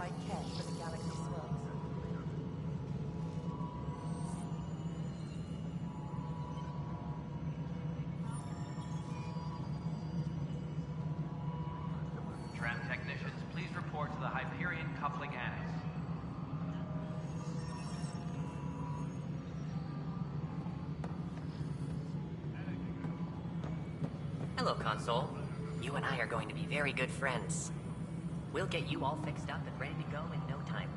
right care for the galaxy slums. Tram technicians, please report to the Hyperion Coupling Annex. Hello, Console. You and I are going to be very good friends. We'll get you all fixed up and ready to go in no time.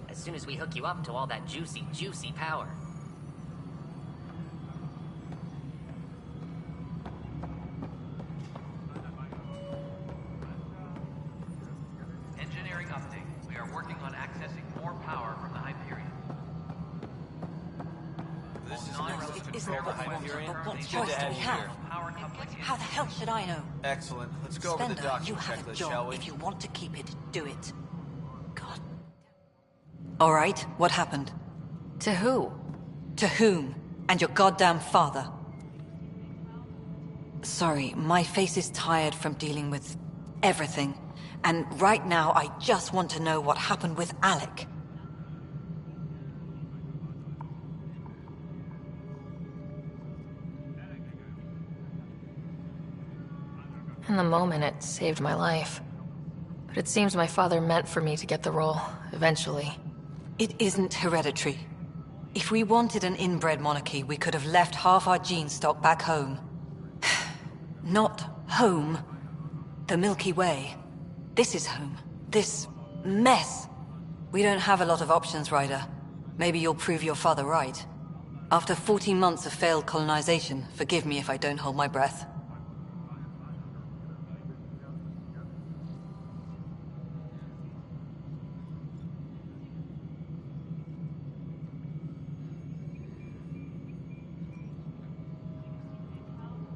As soon as we hook you up to all that juicy, juicy power. Engineering update. We are working on accessing more power from the Hyperion. This is It isn't control the what we want, Hyperion. but what Good choice to do we you have? here. Power coupling How the hell should I know? Excellent. Let's go over the Spender, docking you have a checklist, shall job. we? If you want to keep it, do it. God. All right, what happened? To who? To whom? And your goddamn father. Sorry, my face is tired from dealing with everything. And right now, I just want to know what happened with Alec. In the moment, it saved my life. But it seems my father meant for me to get the role, eventually. It isn't hereditary. If we wanted an inbred monarchy, we could have left half our gene stock back home. Not home. The Milky Way. This is home. This mess. We don't have a lot of options, Ryder. Maybe you'll prove your father right. After 14 months of failed colonization, forgive me if I don't hold my breath.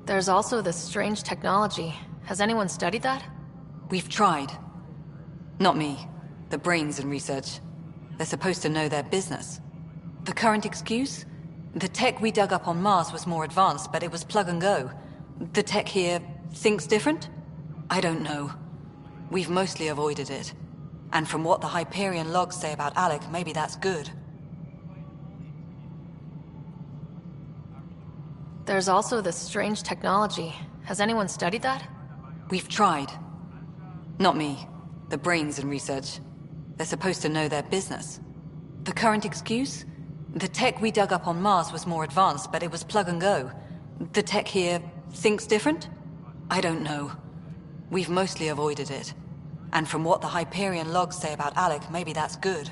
There's also this strange technology. Has anyone studied that? We've tried. Not me. The brains in research. They're supposed to know their business. The current excuse? The tech we dug up on Mars was more advanced, but it was plug and go. The tech here thinks different? I don't know. We've mostly avoided it. And from what the Hyperion logs say about Alec, maybe that's good. There's also this strange technology. Has anyone studied that? We've tried. Not me. The brains in research. They're supposed to know their business. The current excuse? The tech we dug up on Mars was more advanced, but it was plug and go. The tech here thinks different? I don't know. We've mostly avoided it. And from what the Hyperion logs say about Alec, maybe that's good.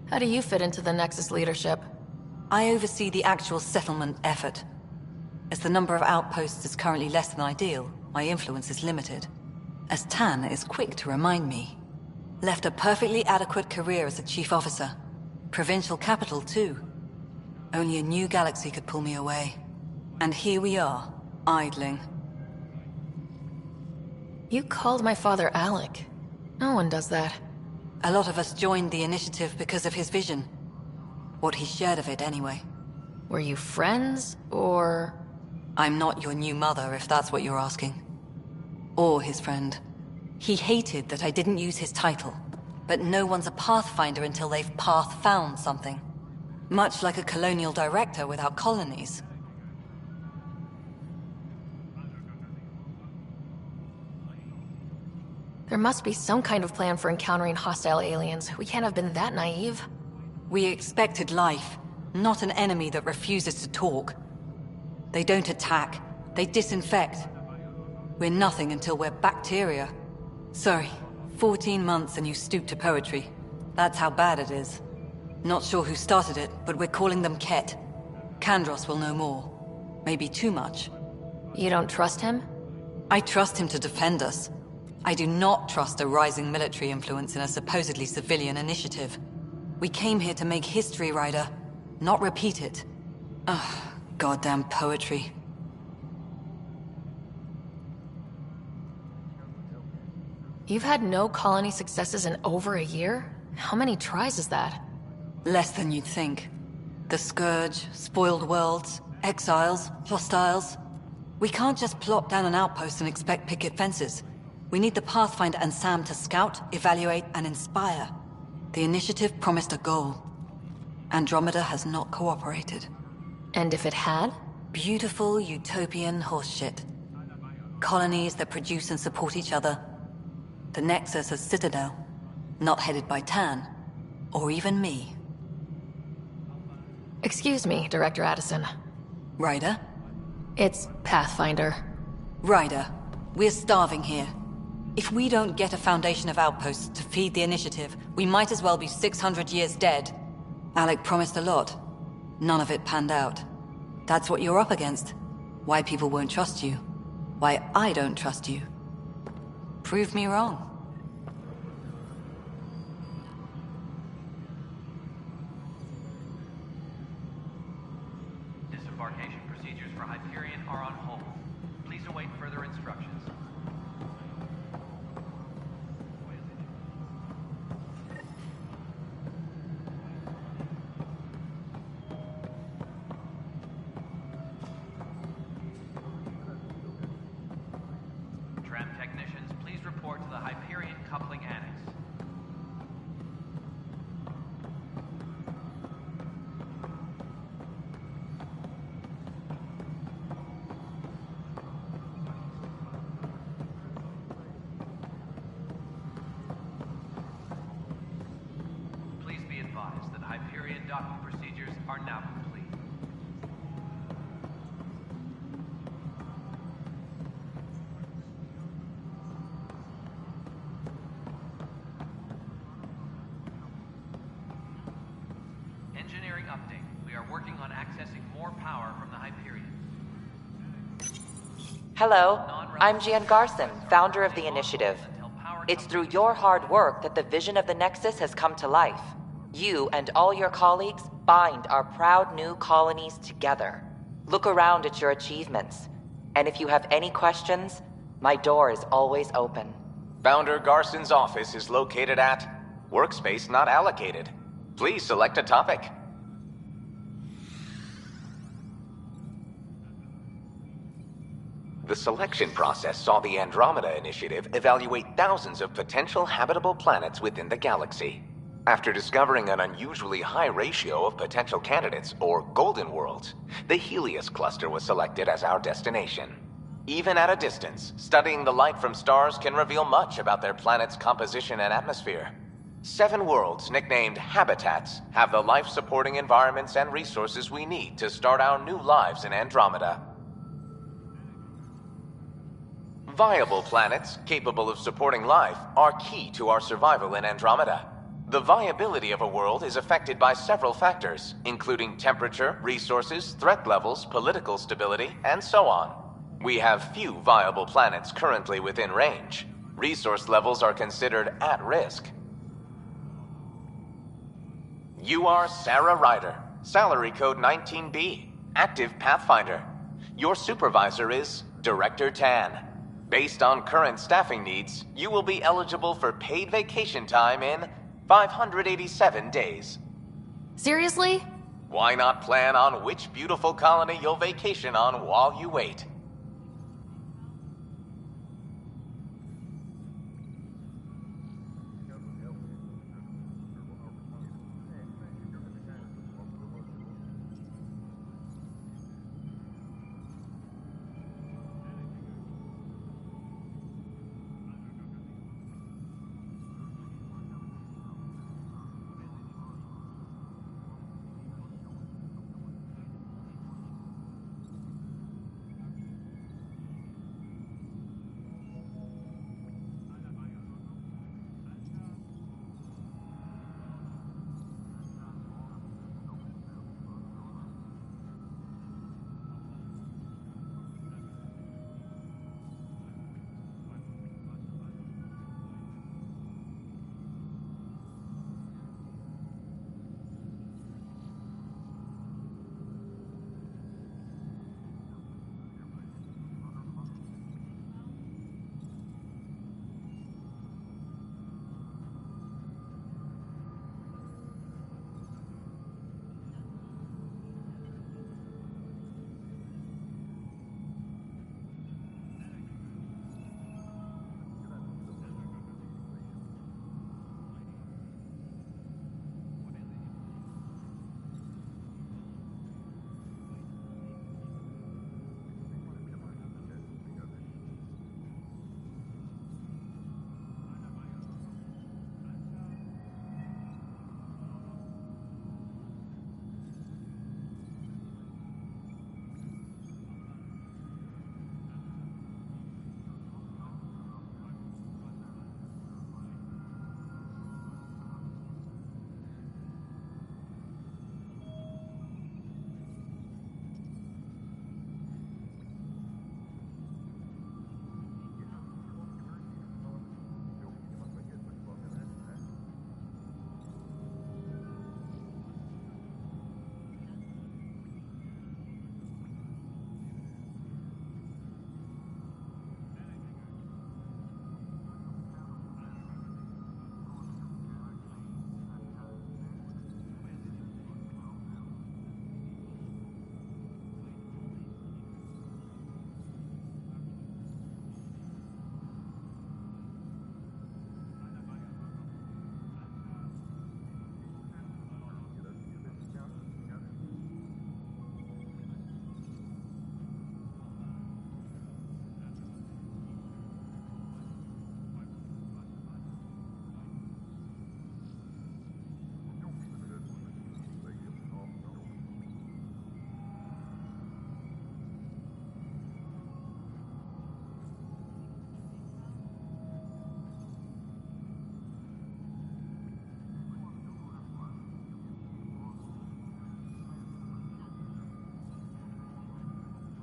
How do you fit into the Nexus leadership? I oversee the actual settlement effort. As the number of outposts is currently less than ideal, my influence is limited. As Tan is quick to remind me. Left a perfectly adequate career as a chief officer. Provincial capital, too. Only a new galaxy could pull me away. And here we are, idling. You called my father Alec. No one does that. A lot of us joined the initiative because of his vision. What he shared of it, anyway. Were you friends, or...? I'm not your new mother, if that's what you're asking. Or his friend. He hated that I didn't use his title. But no one's a pathfinder until they've path-found something. Much like a colonial director without colonies. There must be some kind of plan for encountering hostile aliens. We can't have been that naive. We expected life, not an enemy that refuses to talk. They don't attack, they disinfect. We're nothing until we're bacteria. Sorry, 14 months and you stoop to poetry. That's how bad it is. Not sure who started it, but we're calling them Ket. Kandros will know more. Maybe too much. You don't trust him? I trust him to defend us. I do not trust a rising military influence in a supposedly civilian initiative. We came here to make history, Ryder, not repeat it. Ugh, goddamn poetry. You've had no colony successes in over a year? How many tries is that? Less than you'd think. The Scourge, spoiled worlds, exiles, hostiles. We can't just plop down an outpost and expect picket fences. We need the Pathfinder and Sam to scout, evaluate, and inspire. The initiative promised a goal. Andromeda has not cooperated. And if it had? Beautiful utopian horseshit. Colonies that produce and support each other. The Nexus as Citadel, not headed by Tan, or even me. Excuse me, Director Addison. Ryder? It's Pathfinder. Ryder, we're starving here. If we don't get a foundation of outposts to feed the initiative, we might as well be 600 years dead. Alec promised a lot. None of it panned out. That's what you're up against. Why people won't trust you. Why I don't trust you. Prove me wrong. Disembarkation procedures for Hyperion are on hold. Please await further instructions. Tram technicians, please report to the Hyperion coupling annex. Please be advised that Hyperion docking procedures are now complete. Engineering update. We are working on accessing more power from the Hyperion. Hello, I'm Jan Garson, founder of the initiative. It's through your hard work that the vision of the Nexus has come to life. You and all your colleagues bind our proud new colonies together. Look around at your achievements. And if you have any questions, my door is always open. Founder Garson's office is located at Workspace Not Allocated. Please select a topic. The selection process saw the Andromeda Initiative evaluate thousands of potential habitable planets within the galaxy. After discovering an unusually high ratio of potential candidates, or golden worlds, the Helios cluster was selected as our destination. Even at a distance, studying the light from stars can reveal much about their planet's composition and atmosphere. 7 worlds, nicknamed habitats, have the life-supporting environments and resources we need to start our new lives in Andromeda. Viable planets, capable of supporting life, are key to our survival in Andromeda. The viability of a world is affected by several factors, including temperature, resources, threat levels, political stability, and so on. We have few viable planets currently within range. Resource levels are considered at risk. You are Sarah Ryder, salary code 19B, active Pathfinder. Your supervisor is Director Tan. Based on current staffing needs, you will be eligible for paid vacation time in 587 days. Seriously? Why not plan on which beautiful colony you'll vacation on while you wait?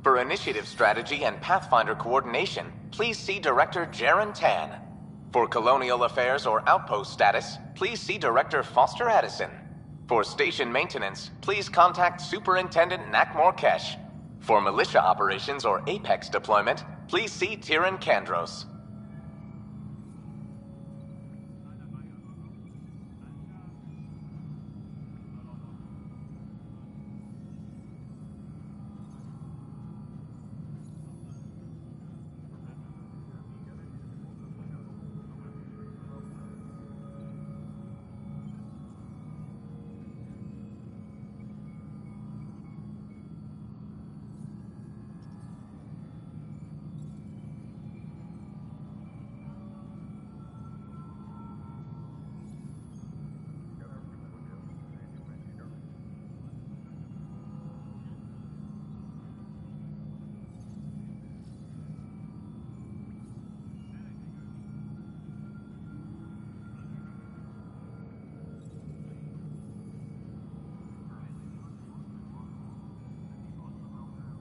For initiative strategy and Pathfinder coordination, please see Director Jaren Tan. For colonial affairs or outpost status, please see Director Foster Addison. For station maintenance, please contact Superintendent Nakmor Kesh. For militia operations or Apex deployment, please see Tyran Kandros.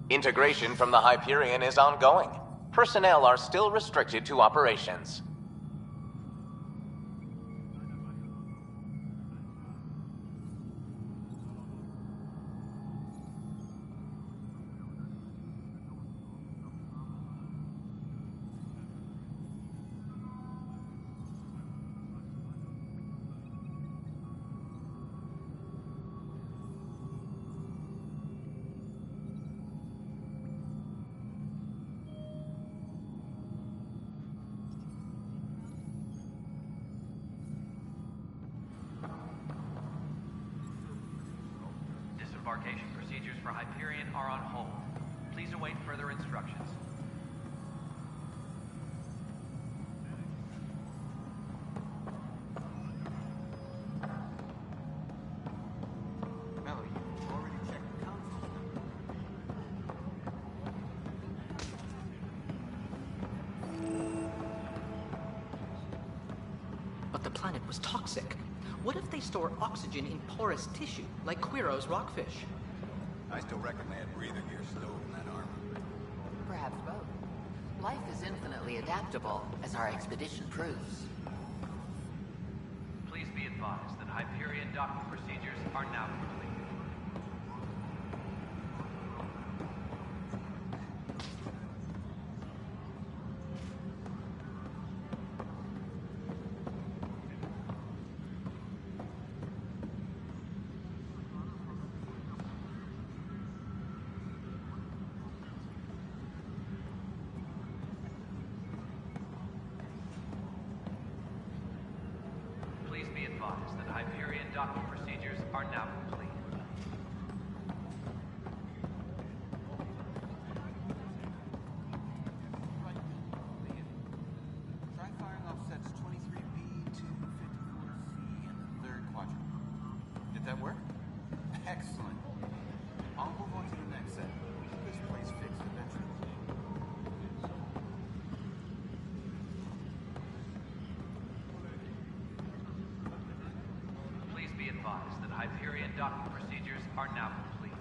Integration from the Hyperion is ongoing. Personnel are still restricted to operations. Disembarkation procedures for Hyperion are on hold. Please await further instructions. Melody, you already checked the console. But the planet was toxic. What if they store oxygen in porous tissue, like Quiro's rockfish? I still reckon they had breather gear stowed in that armor. Perhaps both. Life is infinitely adaptable, as our expedition proves. Please be advised that Hyperion docking procedures are now complete. Please be advised that Hyperion docking procedures are now complete. Try firing off sets 23B to 54C in the third quadrant. Did that work? Excellent. I'll move on to the next set. Keep this place fixed eventually. Please be advised that Hyperion docking procedures are now complete.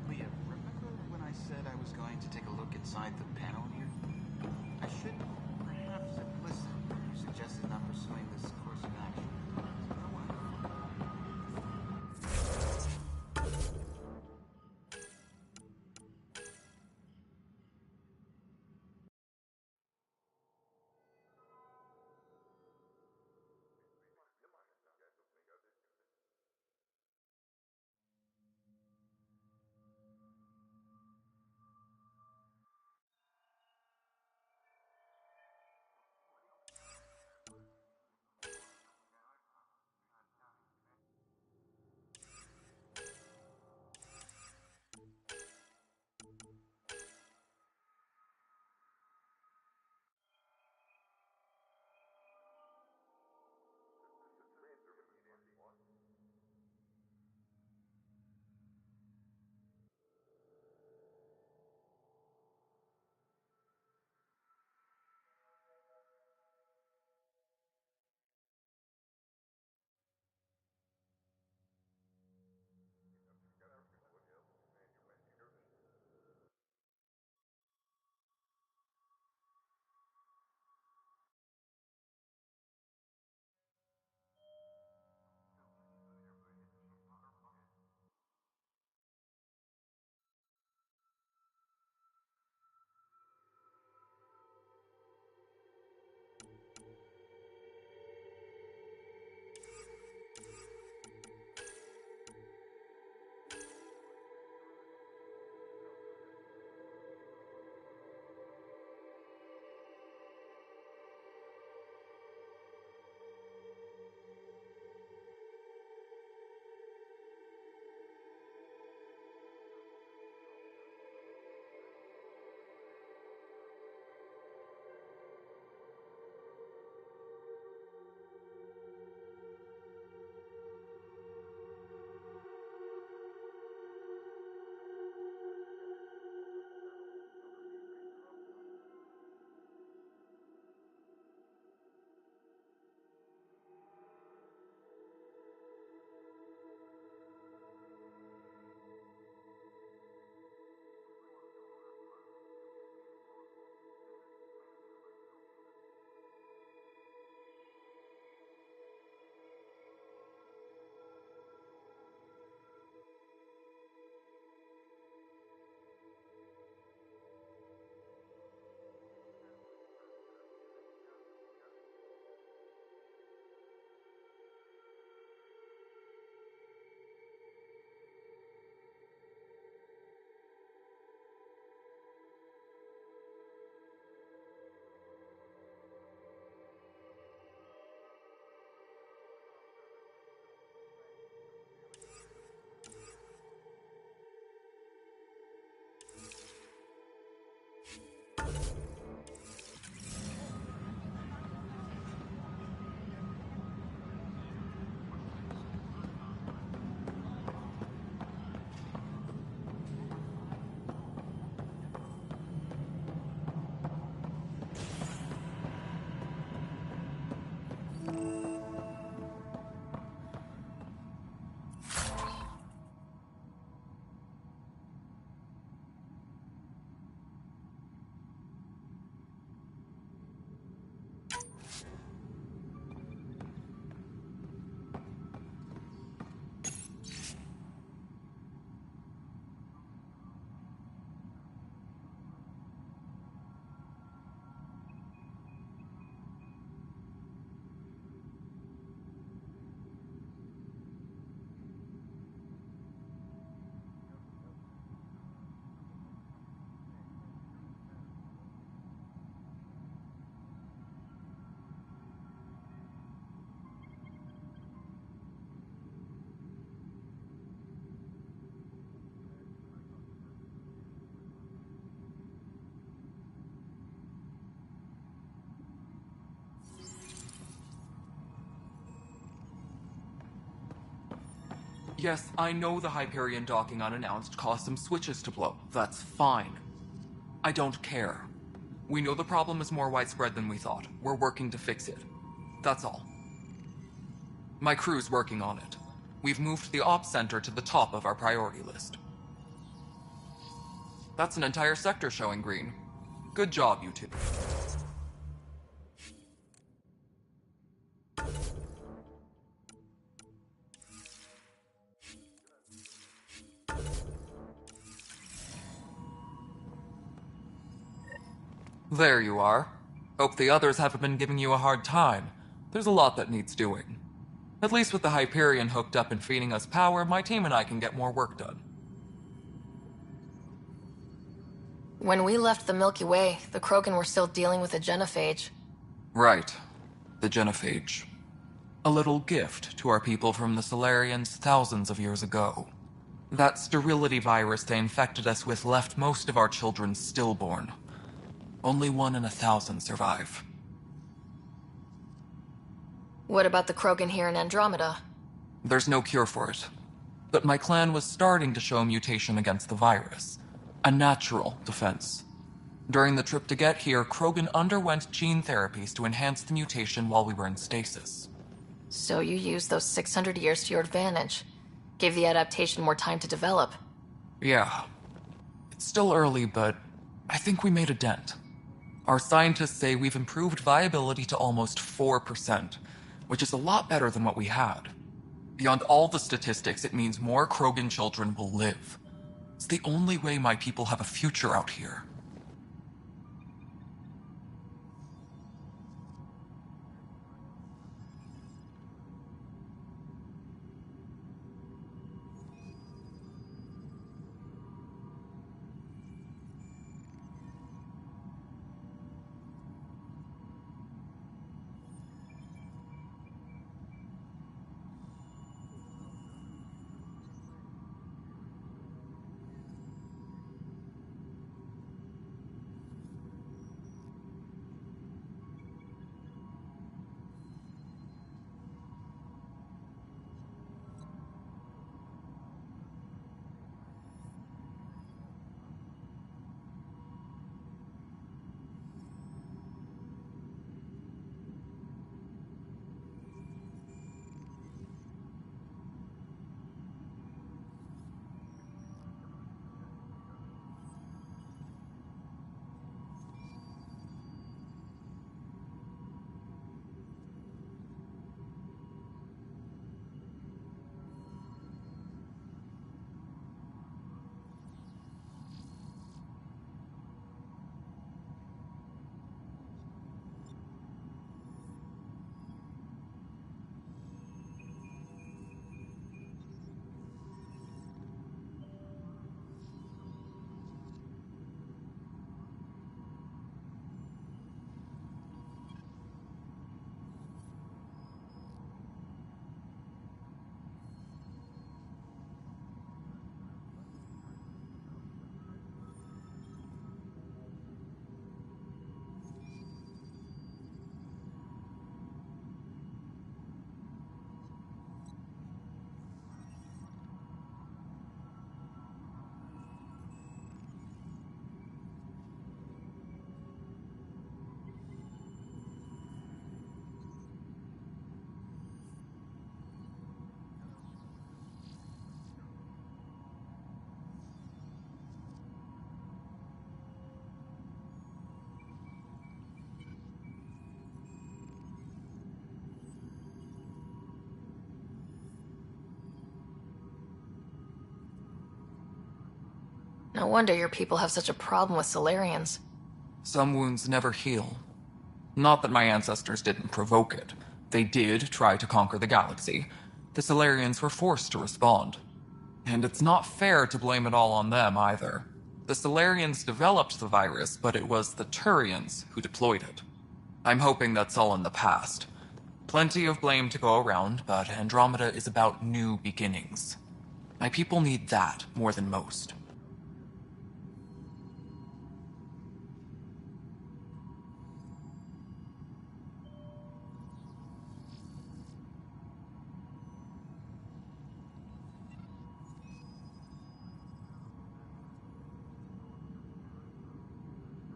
Leah, remember when I said I was going to take a look inside the panel here? I should perhaps have listened when you suggested not pursuing this course of action. Yes, I know the Hyperion docking unannounced caused some switches to blow. That's fine. I don't care. We know the problem is more widespread than we thought. We're working to fix it. That's all. My crew's working on it. We've moved the ops center to the top of our priority list. That's an entire sector showing green. Good job, you two. There you are. Hope the others haven't been giving you a hard time. There's a lot that needs doing. At least with the Hyperion hooked up and feeding us power, my team and I can get more work done. When we left the Milky Way, the Krogan were still dealing with a genophage. Right. The genophage. A little gift to our people from the Solarians thousands of years ago. That sterility virus they infected us with left most of our children stillborn. Only 1 in 1,000 survive. What about the Krogan here in Andromeda? There's no cure for it. But my clan was starting to show mutation against the virus. A natural defense. During the trip to get here, Krogan underwent gene therapies to enhance the mutation while we were in stasis. So you used those 600 years to your advantage. Gave the adaptation more time to develop. Yeah. It's still early, but I think we made a dent. Our scientists say we've improved viability to almost 4%, which is a lot better than what we had. Beyond all the statistics, it means more Krogan children will live. It's the only way my people have a future out here. No wonder your people have such a problem with Solarians. Some wounds never heal. Not that my ancestors didn't provoke it. They did try to conquer the galaxy. The Solarians were forced to respond. And it's not fair to blame it all on them, either. The Solarians developed the virus, but it was the Turians who deployed it. I'm hoping that's all in the past. Plenty of blame to go around, but Andromeda is about new beginnings. My people need that more than most.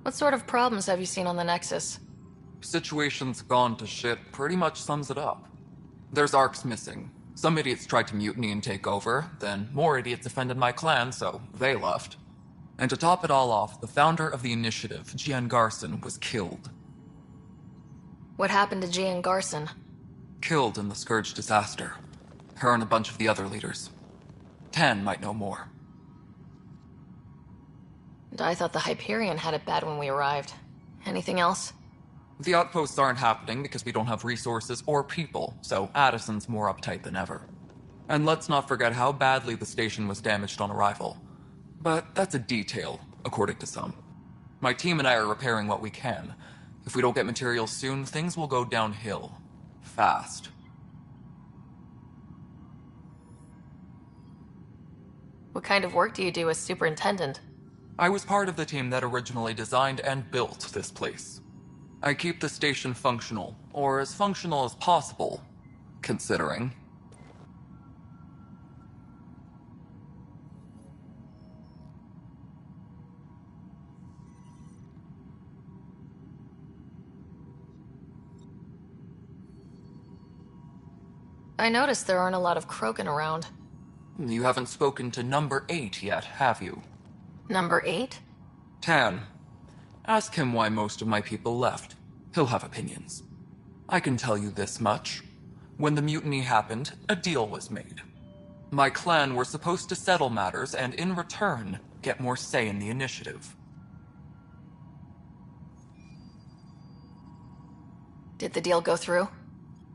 What sort of problems have you seen on the Nexus? Situation's gone to shit pretty much sums it up. There's arcs missing. Some idiots tried to mutiny and take over, then more idiots offended my clan, so they left. And to top it all off, the founder of the initiative, Gian Garson, was killed. What happened to Gian Garson? Killed in the Scourge disaster. Her and a bunch of the other leaders. Tan might know more. And I thought the Hyperion had it bad when we arrived. Anything else? The outposts aren't happening because we don't have resources or people, so Addison's more uptight than ever. And let's not forget how badly the station was damaged on arrival. But that's a detail, according to some. My team and I are repairing what we can. If we don't get materials soon, things will go downhill. Fast. What kind of work do you do as superintendent? I was part of the team that originally designed and built this place. I keep the station functional, or as functional as possible, considering. I noticed there aren't a lot of Krogan around. You haven't spoken to number 8 yet, have you? Number 8? Tan. Ask him why most of my people left. He'll have opinions. I can tell you this much. When the mutiny happened, a deal was made. My clan were supposed to settle matters and, in return, get more say in the initiative. Did the deal go through?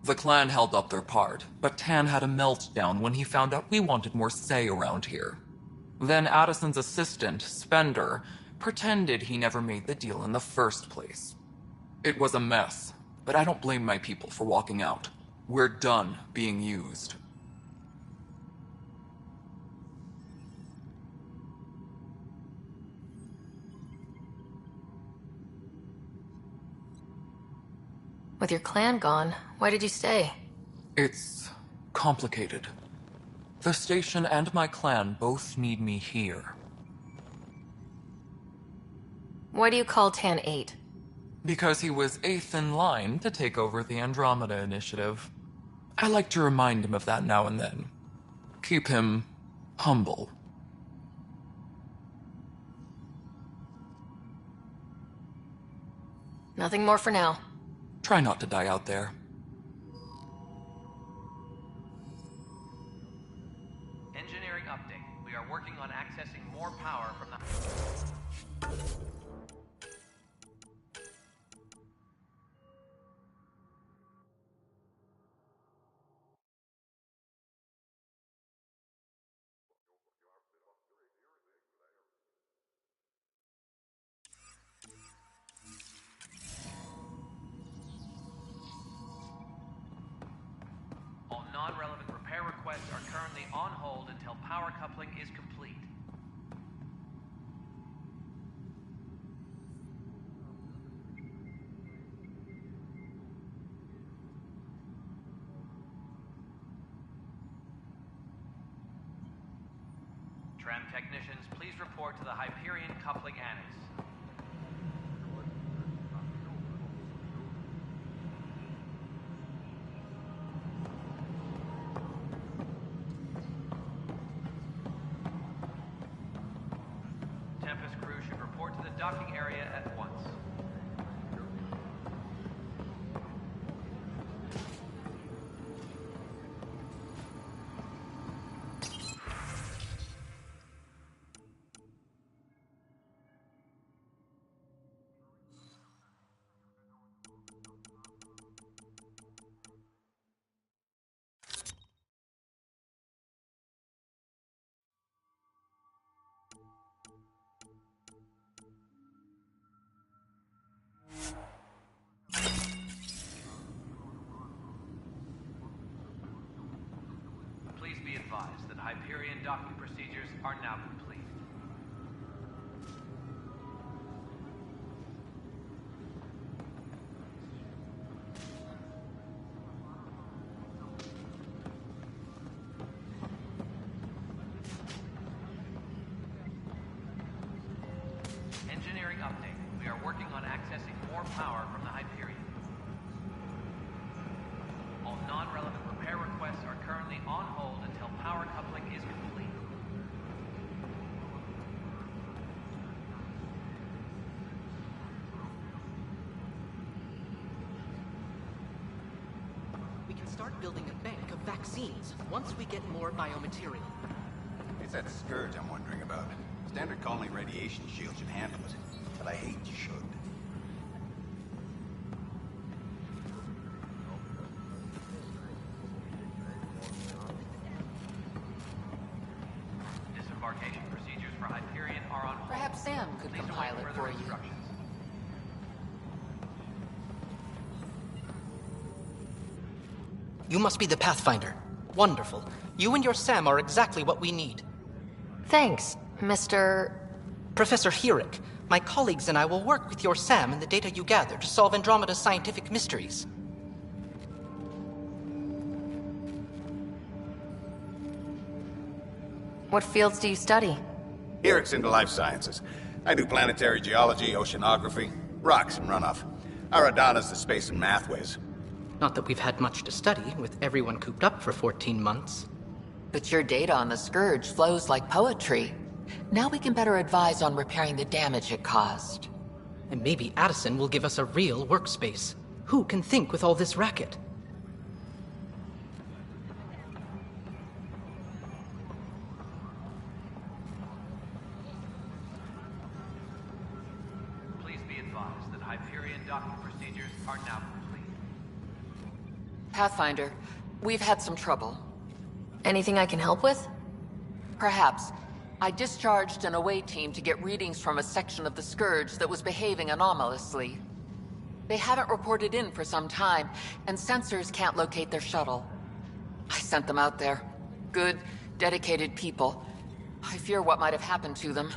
The clan held up their part, but Tan had a meltdown when he found out we wanted more say around here. Then Addison's assistant, Spender, pretended he never made the deal in the first place. It was a mess, but I don't blame my people for walking out. We're done being used. With your clan gone, why did you stay? It's complicated. The station and my clan both need me here. Why do you call Tan 8? Because he was 8th in line to take over the Andromeda initiative. I like to remind him of that now and then. Keep him humble. Nothing more for now. Try not to die out there. Engineering update. We are working on accessing more power from the... All non-relevant repair requests are currently on hold until power coupling is complete. Tram technicians, please report to the Hyperion coupling annex. Tempest crew should report to the docking area at once. Please be advised that Hyperion docking procedures are now complete. Engineering update. We are more power from the Hyperion. All non-relevant repair requests are currently on hold until power coupling is complete. We can start building a bank of vaccines once we get more biomaterial. It's that scourge I'm wondering about. Standard colony radiation shield should handle it, but I hate should. Disembarkation procedures for Hyperion are on hold. Perhaps Sam could Please await compile it further for you. instructions. You must be the Pathfinder. Wonderful. You and your Sam are exactly what we need. Thanks, Mr. Professor Herrick, my colleagues and I will work with your Sam and the data you gather to solve Andromeda's scientific mysteries. What fields do you study? Herrick's into life sciences. I do planetary geology, oceanography, rocks and runoff. Aradana's the space and math whiz. Not that we've had much to study, with everyone cooped up for 14 months. But your data on the Scourge flows like poetry. Now we can better advise on repairing the damage it caused. And maybe Addison will give us a real workspace. Who can think with all this racket? Please be advised that Hyperion docking procedures are now complete. Pathfinder, we've had some trouble. Anything I can help with? Perhaps. I discharged an away team to get readings from a section of the Scourge that was behaving anomalously. They haven't reported in for some time, and sensors can't locate their shuttle. I sent them out there. Good, dedicated people. I fear what might have happened to them.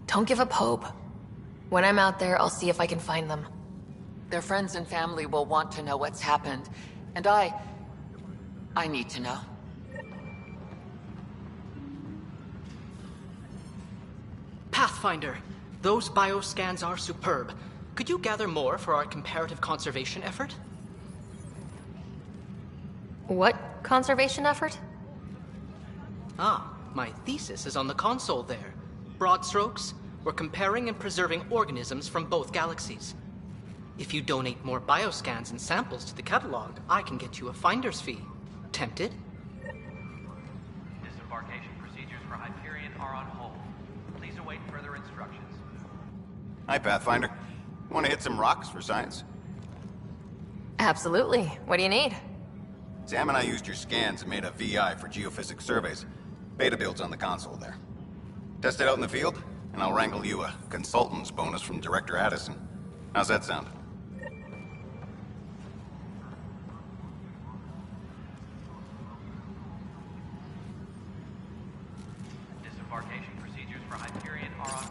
Don't give up hope. When I'm out there, I'll see if I can find them. Their friends and family will want to know what's happened, and I need to know. Pathfinder, those bioscans are superb. Could you gather more for our comparative conservation effort? What conservation effort? Ah, my thesis is on the console there. Broad strokes, we're comparing and preserving organisms from both galaxies. If you donate more bioscans and samples to the catalog, I can get you a finder's fee. Tempted? Disembarkation procedures for Hyperion are on hold. Please await further instructions. Hi, Pathfinder. Want to hit some rocks for science? Absolutely. What do you need? Sam and I used your scans and made a VI for geophysics surveys. Beta builds on the console there. Test it out in the field, and I'll wrangle you a consultant's bonus from Director Addison. How's that sound? Disembarkation procedures for Hyperion are on...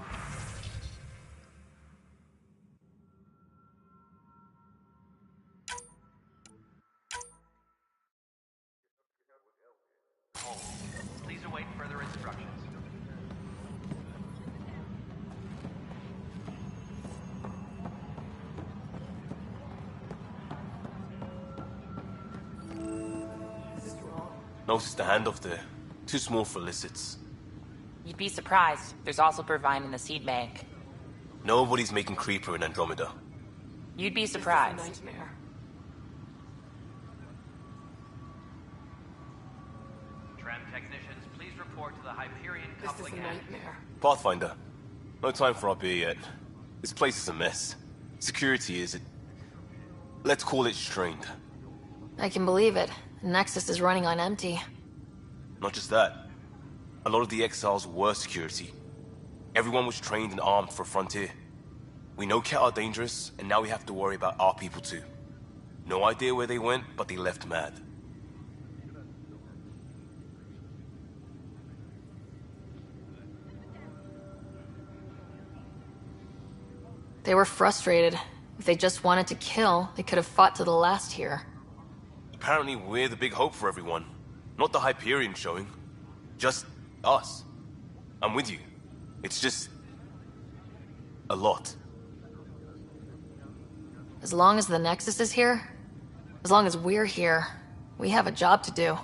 hold. Please await further instructions. Notice the handoff there. Too small for illicits. You'd be surprised. There's also Purvine in the seed bank. Nobody's making Creeper in Andromeda. You'd be surprised. Nightmare. Tram technicians, please report to the Hyperion coupling hatch. Pathfinder, no time for our beer yet. This place is a mess. Security is... let's call it strained. I can believe it. Nexus is running on empty. Not just that. A lot of the exiles were security. Everyone was trained and armed for Frontier. We know Ket are dangerous, and now we have to worry about our people too. No idea where they went, but they left mad. They were frustrated. If they just wanted to kill, they could have fought to the last here. Apparently we're the big hope for everyone. Not the Hyperion showing. Just us. I'm with you. It's just... A lot. As long as the Nexus is here, as long as we're here, we have a job to do.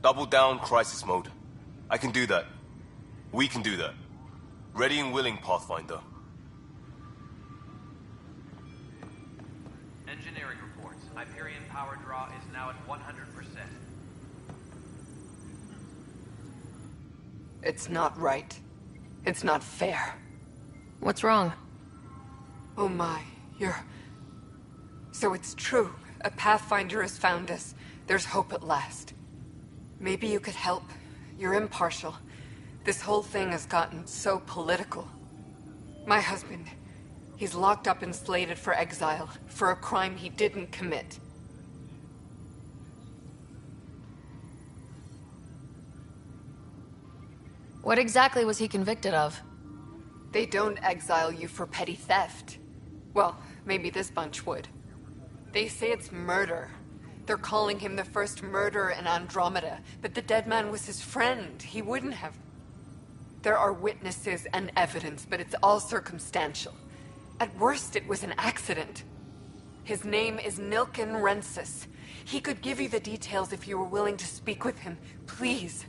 Double down crisis mode. I can do that. We can do that. Ready and willing, Pathfinder. Engineering reports. Hyperion power draw is now at 100%. It's not right. It's not fair. What's wrong? Oh my, So it's true. A Pathfinder has found us. There's hope at last. Maybe you could help. You're impartial. This whole thing has gotten so political. My husband, he's locked up and slated for exile for a crime he didn't commit. What exactly was he convicted of? They don't exile you for petty theft. Well, maybe this bunch would. They say it's murder. They're calling him the first murderer in Andromeda, but the dead man was his friend. He wouldn't have. There are witnesses and evidence, but it's all circumstantial. At worst, it was an accident. His name is Nilken Rensis. He could give you the details if you were willing to speak with him. Please.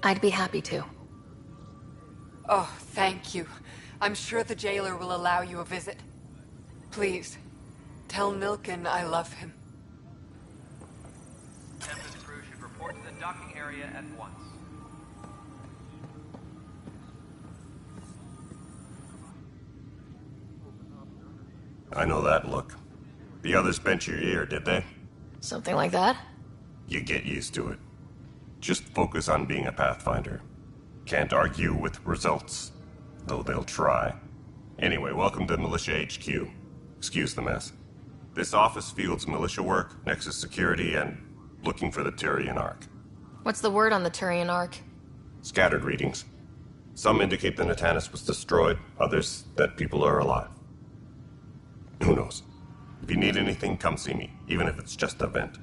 I'd be happy to. Oh, thank you. I'm sure the jailer will allow you a visit. Please, tell Nilken I love him. Tempest crew should report to the docking area at once. I know that look. The others bent your ear, did they? Something like that? You get used to it. Just focus on being a Pathfinder. Can't argue with results, though they'll try. Anyway, welcome to Militia HQ. Excuse the mess. This office fields militia work, Nexus security, and looking for the Turian Ark. What's the word on the Turian Ark? Scattered readings. Some indicate the Natanus was destroyed, others that people are alive. Who knows? If you need anything, come see me, even if it's just a vent.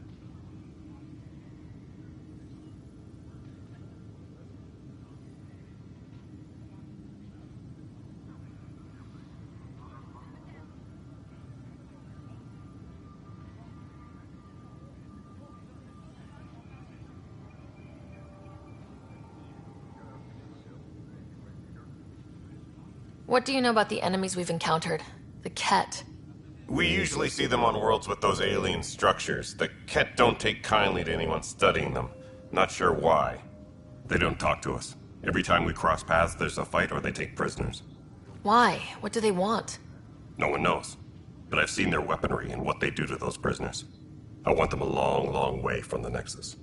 What do you know about the enemies we've encountered? The Ket. We usually see them on worlds with those alien structures. The Ket don't take kindly to anyone studying them. Not sure why. They don't talk to us. Every time we cross paths, there's a fight or they take prisoners. Why? What do they want? No one knows. But I've seen their weaponry and what they do to those prisoners. I want them a long, long way from the Nexus.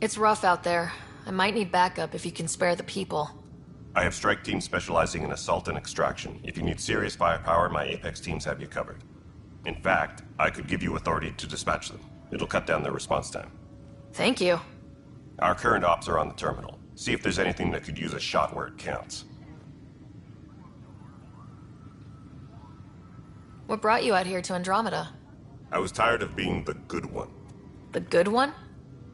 It's rough out there. I might need backup if you can spare the people. I have strike teams specializing in assault and extraction. If you need serious firepower, my Apex teams have you covered. In fact, I could give you authority to dispatch them. It'll cut down their response time. Thank you. Our current ops are on the terminal. See if there's anything that could use a shot where it counts. What brought you out here to Andromeda? I was tired of being the good one. The good one?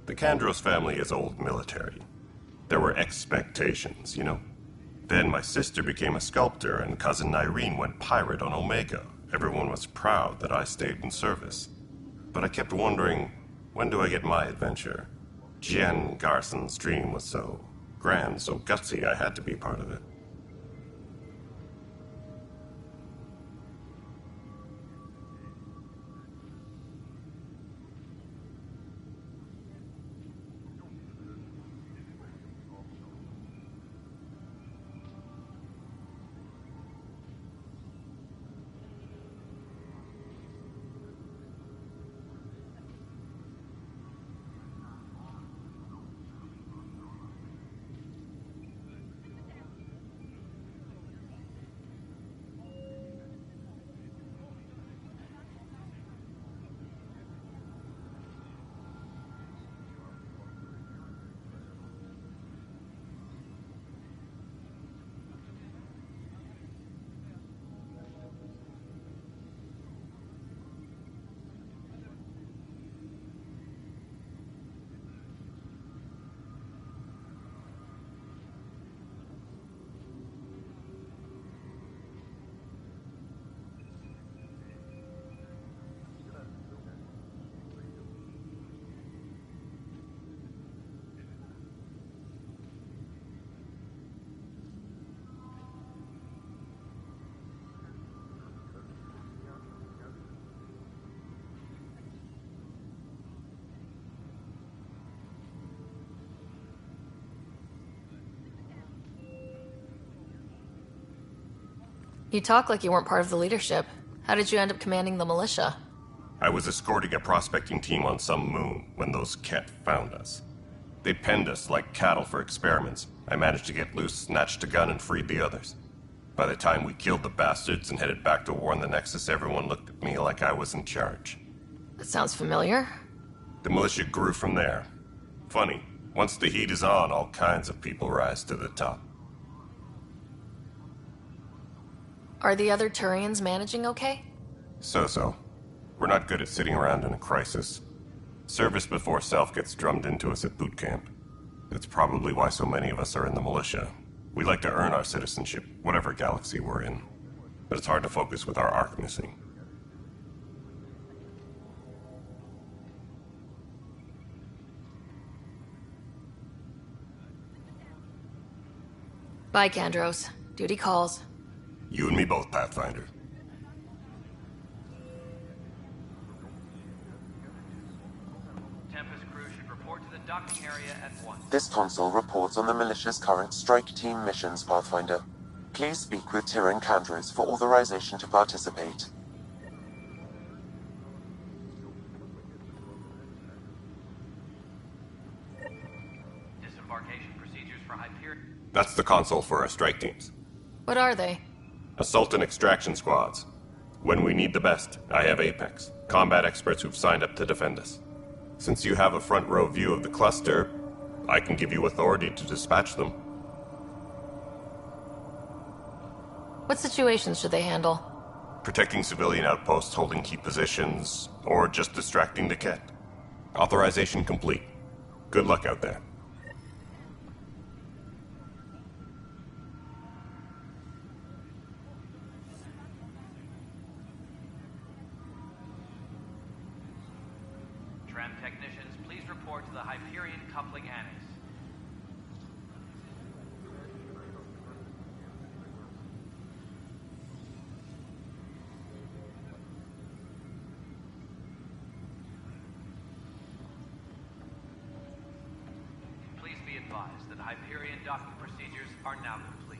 The Kandros family is old military. There were expectations, you know? Then my sister became a sculptor and cousin Irene went pirate on Omega. Everyone was proud that I stayed in service. But I kept wondering, when do I get my adventure? Jen Garson's dream was so grand, so gutsy, I had to be part of it. You talk like you weren't part of the leadership. How did you end up commanding the militia? I was escorting a prospecting team on some moon when those Ket found us. They penned us like cattle for experiments. I managed to get loose, snatched a gun, and freed the others. By the time we killed the bastards and headed back to war on the Nexus, everyone looked at me like I was in charge. That sounds familiar. The militia grew from there. Funny, once the heat is on, all kinds of people rise to the top. Are the other Turians managing okay? So-so. We're not good at sitting around in a crisis. Service before self gets drummed into us at boot camp. That's probably why so many of us are in the militia. We like to earn our citizenship, whatever galaxy we're in. But it's hard to focus with our arc missing. Bye, Kandros. Duty calls. You and me both, Pathfinder. Tempest crew should report to the docking area at once. This console reports on the militia's current strike team missions, Pathfinder. Please speak with Tyrann Kandros for authorization to participate. Disembarkation procedures for Hyperion. That's the console for our strike teams. What are they? Assault and extraction squads. When we need the best, I have Apex, combat experts who've signed up to defend us. Since you have a front row view of the cluster, I can give you authority to dispatch them. What situations should they handle? Protecting civilian outposts, holding key positions, or just distracting the Ket. Authorization complete. Good luck out there. Tram technicians, please report to the Hyperion Coupling Annex. advised that Hyperion docking procedures are now complete.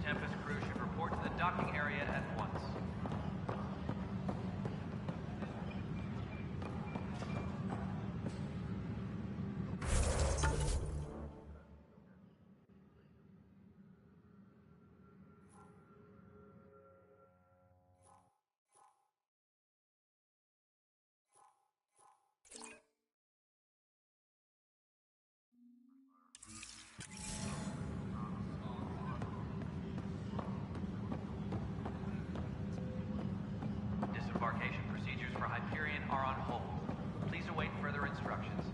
Tempest crew should report to the docking area at once. Disembarkation procedures for Hyperion are on hold. Please await further instructions.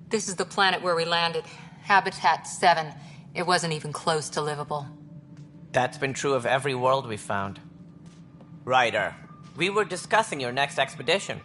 This is the planet where we landed. Habitat 7. It wasn't even close to livable. That's been true of every world we found. Ryder, we were discussing your next expedition.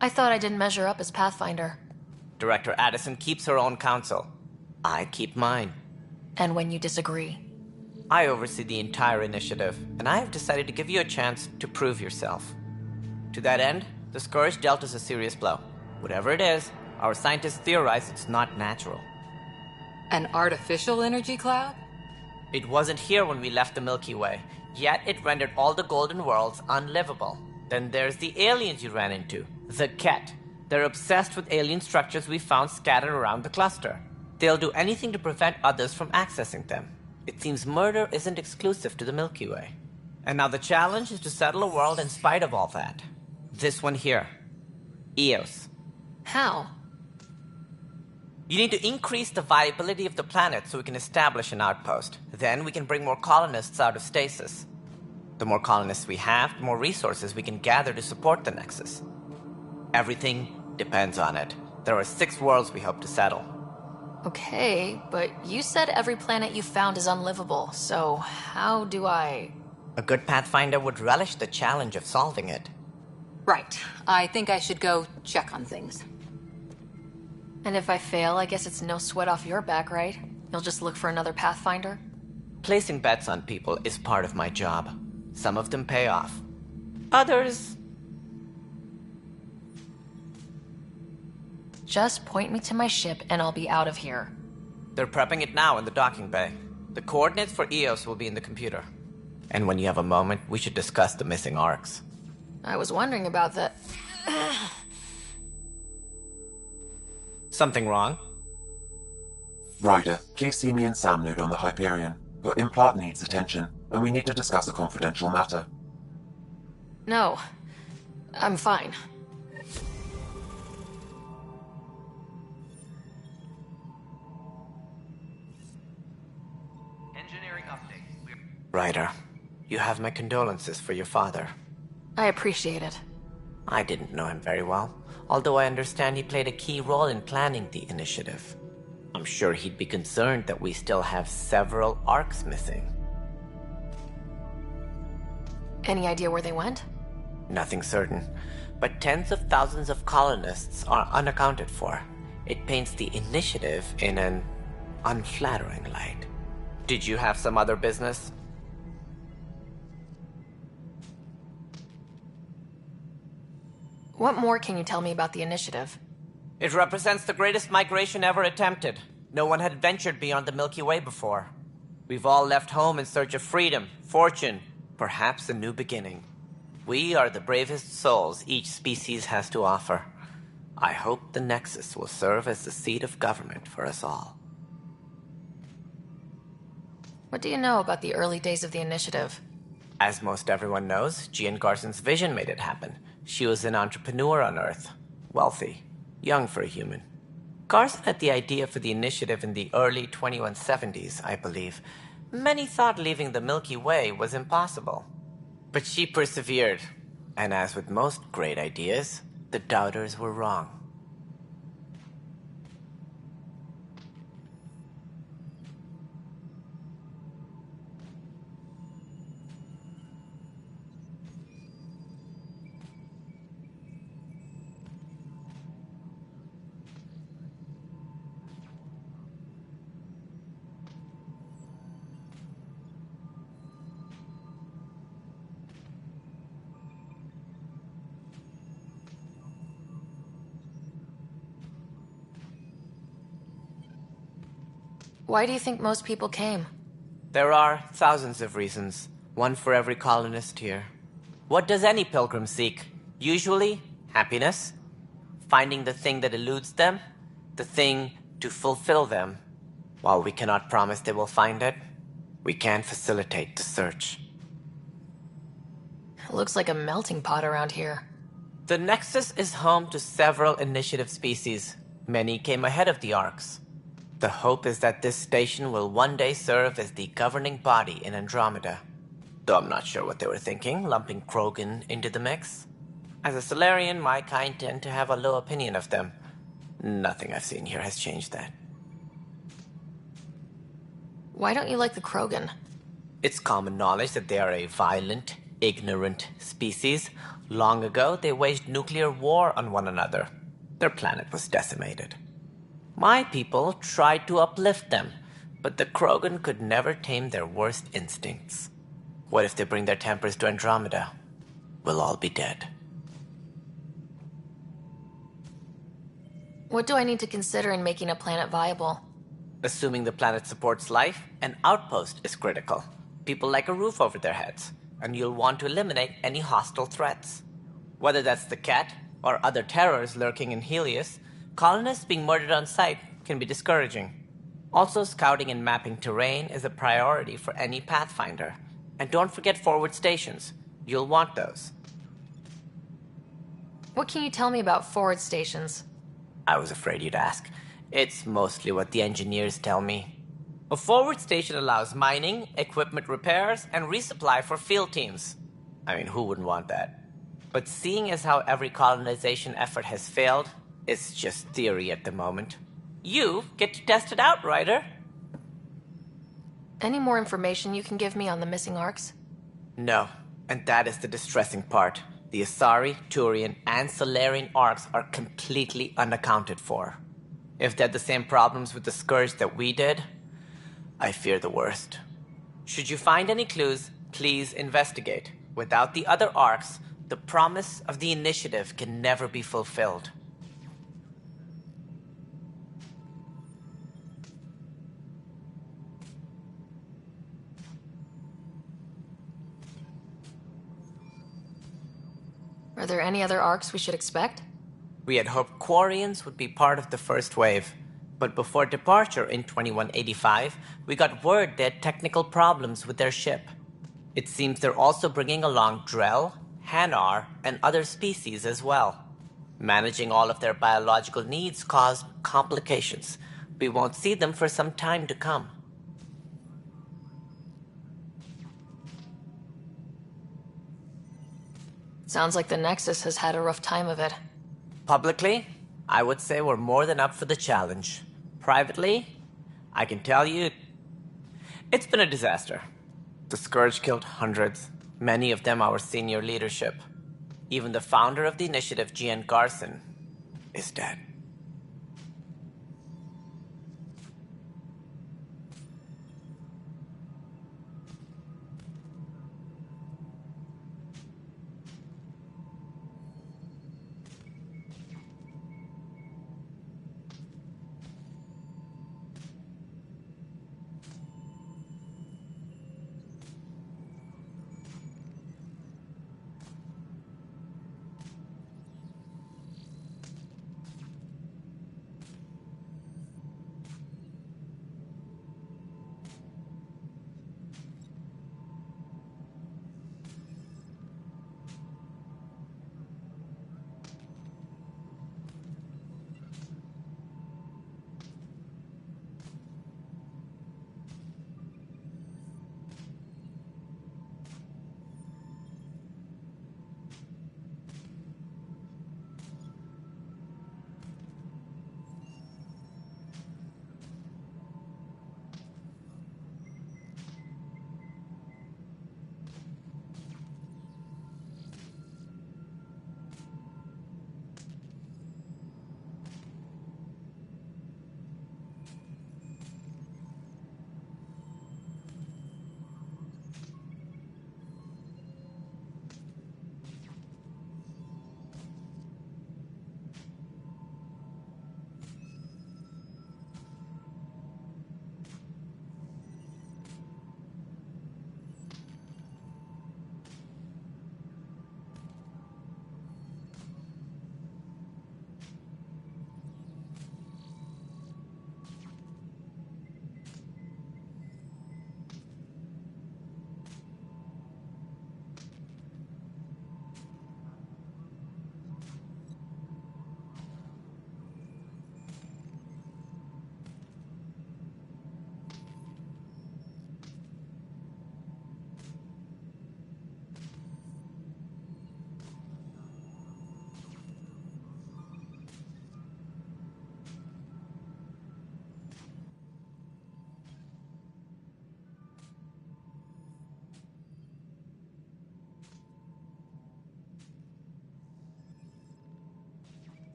I thought I didn't measure up as Pathfinder. Director Addison keeps her own counsel. I keep mine. And when you disagree? I oversee the entire initiative, and I have decided to give you a chance to prove yourself. To that end, the Scourge dealt us a serious blow. Whatever it is, our scientists theorize it's not natural. An artificial energy cloud? It wasn't here when we left the Milky Way, yet it rendered all the Golden Worlds unlivable. Then there's the aliens you ran into, the Ket. They're obsessed with alien structures we found scattered around the cluster. They'll do anything to prevent others from accessing them. It seems murder isn't exclusive to the Milky Way. And now the challenge is to settle a world in spite of all that. This one here. Eos. How? You need to increase the viability of the planet so we can establish an outpost. Then we can bring more colonists out of stasis. The more colonists we have, the more resources we can gather to support the Nexus. Everything depends on it. There are 6 worlds we hope to settle. Okay, but you said every planet you found is unlivable, so how do I... A good Pathfinder would relish the challenge of solving it. Right. I think I should go check on things. And if I fail, I guess it's no sweat off your back, right? You'll just look for another Pathfinder? Placing bets on people is part of my job. Some of them pay off. Others... Just point me to my ship and I'll be out of here. They're prepping it now in the docking bay. The coordinates for EOS will be in the computer. And when you have a moment, we should discuss the missing arcs. I was wondering about that. Something wrong? Ryder, please see me and Sam node on the Hyperion. Your implant needs attention, and we need to discuss a confidential matter. No. I'm fine. Engineering update. Ryder, you have my condolences for your father. I appreciate it. I didn't know him very well, although I understand he played a key role in planning the initiative. I'm sure he'd be concerned that we still have several arcs missing. Any idea where they went? Nothing certain, but tens of thousands of colonists are unaccounted for. It paints the initiative in an unflattering light. Did you have some other business? What more can you tell me about the initiative? It represents the greatest migration ever attempted. No one had ventured beyond the Milky Way before. We've all left home in search of freedom, fortune, perhaps a new beginning. We are the bravest souls each species has to offer. I hope the Nexus will serve as the seat of government for us all. What do you know about the early days of the initiative? As most everyone knows, Gian Garson's vision made it happen. She was an entrepreneur on Earth. Wealthy. Young for a human. Garson had the idea for the initiative in the early 2170s, I believe. Many thought leaving the Milky Way was impossible. But she persevered. And as with most great ideas, the doubters were wrong. Why do you think most people came? There are thousands of reasons, one for every colonist here. What does any pilgrim seek? Usually, happiness. Finding the thing that eludes them, the thing to fulfill them. While we cannot promise they will find it, we can facilitate the search. It looks like a melting pot around here. The Nexus is home to several initiative species. Many came ahead of the Arcs. The hope is that this station will one day serve as the governing body in Andromeda. Though I'm not sure what they were thinking, lumping Krogan into the mix. As a Solarian, my kind tend to have a low opinion of them. Nothing I've seen here has changed that. Why don't you like the Krogan? It's common knowledge that they are a violent, ignorant species. Long ago, they waged nuclear war on one another. Their planet was decimated. My people tried to uplift them, but the Krogan could never tame their worst instincts. What if they bring their tempers to Andromeda? We'll all be dead. What do I need to consider in making a planet viable? Assuming the planet supports life, an outpost is critical. People like a roof over their heads, and you'll want to eliminate any hostile threats. Whether that's the Cat, or other terrors lurking in Helios, colonists being murdered on sight can be discouraging. Also, scouting and mapping terrain is a priority for any Pathfinder. And don't forget forward stations. You'll want those. What can you tell me about forward stations? I was afraid you'd ask. It's mostly what the engineers tell me. A forward station allows mining, equipment repairs, and resupply for field teams. I mean, who wouldn't want that? But seeing as how every colonization effort has failed, it's just theory at the moment. You get to test it out, Ryder. Any more information you can give me on the missing arcs? No, and that is the distressing part. The Asari, Turian, and Solarian arcs are completely unaccounted for. If they had the same problems with the Scourge that we did, I fear the worst. Should you find any clues, please investigate. Without the other arcs, the promise of the Initiative can never be fulfilled. Are there any other arcs we should expect? We had hoped Quarians would be part of the first wave, but before departure in 2185, we got word they had technical problems with their ship. It seems they're also bringing along Drell, Hanar, and other species as well. Managing all of their biological needs caused complications. We won't see them for some time to come. Sounds like the Nexus has had a rough time of it. Publicly, I would say we're more than up for the challenge. Privately, I can tell you, it's been a disaster. The Scourge killed hundreds, many of them our senior leadership. Even the founder of the initiative, Gian Garson, is dead.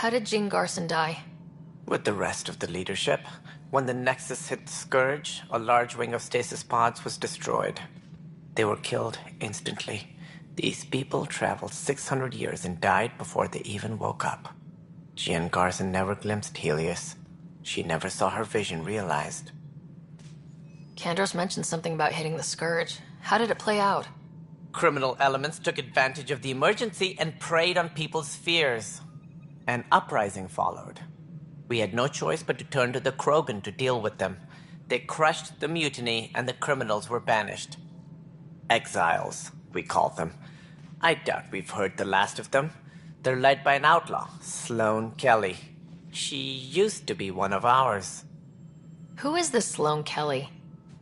How did Jean Garson die? With the rest of the leadership, when the Nexus hit the Scourge, a large wing of stasis pods was destroyed. They were killed instantly. These people traveled 600 years and died before they even woke up. Jean Garson never glimpsed Helios. She never saw her vision realized. Kandros mentioned something about hitting the Scourge. How did it play out? Criminal elements took advantage of the emergency and preyed on people's fears. An uprising followed. We had no choice but to turn to the Krogan to deal with them. They crushed the mutiny and the criminals were banished. Exiles, we call them. I doubt we've heard the last of them. They're led by an outlaw, Sloane Kelly. She used to be one of ours. Who is this Sloane Kelly?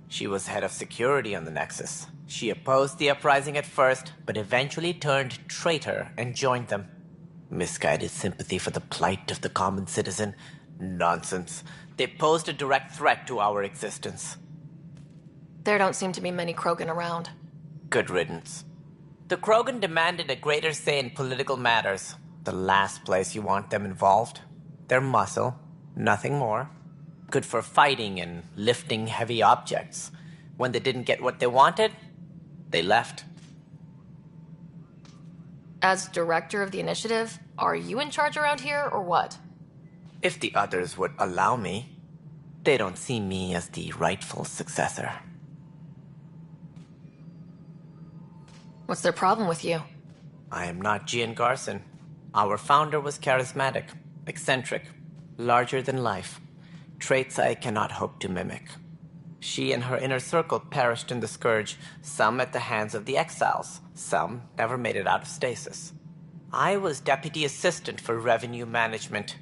She was head of security on the Nexus. She opposed the uprising at first, but eventually turned traitor and joined them. Misguided sympathy for the plight of the common citizen? Nonsense. They posed a direct threat to our existence. There don't seem to be many Krogan around. Good riddance. The Krogan demanded a greater say in political matters. The last place you want them involved. They're muscle, nothing more. Good for fighting and lifting heavy objects. When they didn't get what they wanted, they left. As director of the initiative, are you in charge around here, or what? If the others would allow me. They don't see me as the rightful successor. What's their problem with you? I am not Jean Garson. Our founder was charismatic, eccentric, larger than life. Traits I cannot hope to mimic. She and her inner circle perished in the Scourge, some at the hands of the Exiles, some never made it out of stasis. I was deputy assistant for revenue management.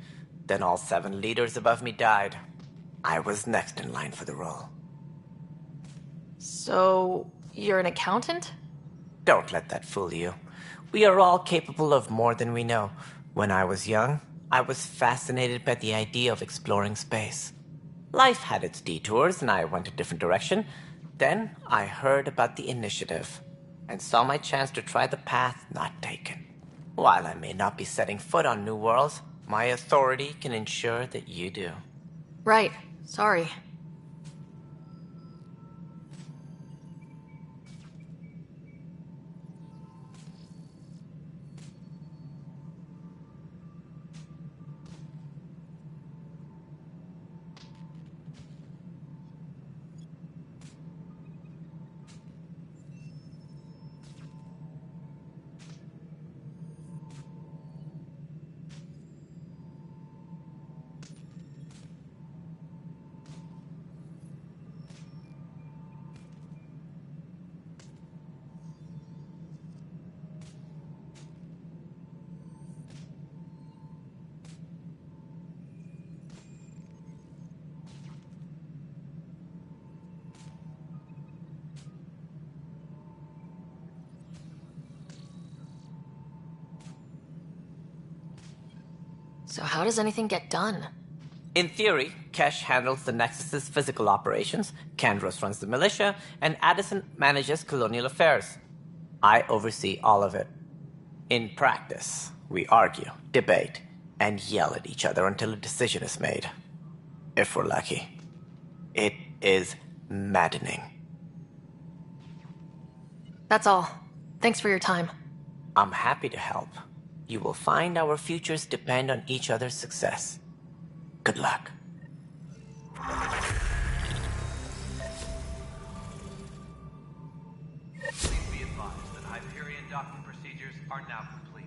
Then all 7 leaders above me died. I was next in line for the role. So, you're an accountant? Don't let that fool you. We are all capable of more than we know. When I was young, I was fascinated by the idea of exploring space. Life had its detours, and I went a different direction. Then I heard about the initiative, and saw my chance to try the path not taken. While I may not be setting foot on new worlds, my authority can ensure that you do. Right. Sorry. So how does anything get done? In theory, Kesh handles the Nexus's physical operations, Kandros runs the militia, and Addison manages colonial affairs. I oversee all of it. In practice, we argue, debate, and yell at each other until a decision is made. If we're lucky. It is maddening. That's all. Thanks for your time. I'm happy to help. You will find our futures depend on each other's success. Good luck. Please be advised that Hyperion docking procedures are now complete.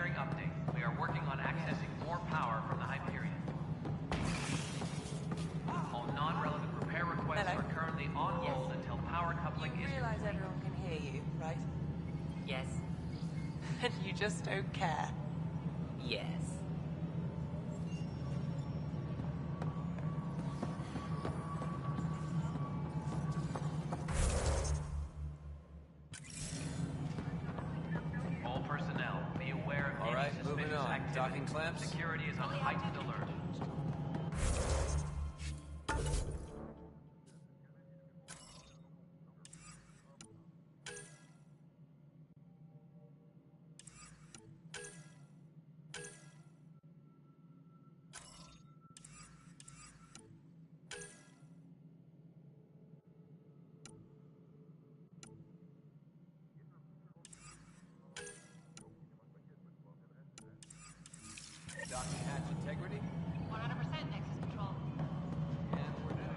engineering update. We are working on accessing more power from the Hyperion. All non-relevant repair requests are currently on hold until power coupling is realize complete. everyone can hear you, right? Yes. And you just don't care. Yes. All personnel, be aware of any suspicious activity. Docking clamps. Security is on heightened alert. Docking hatch integrity. 100% Nexus Control. And we're now.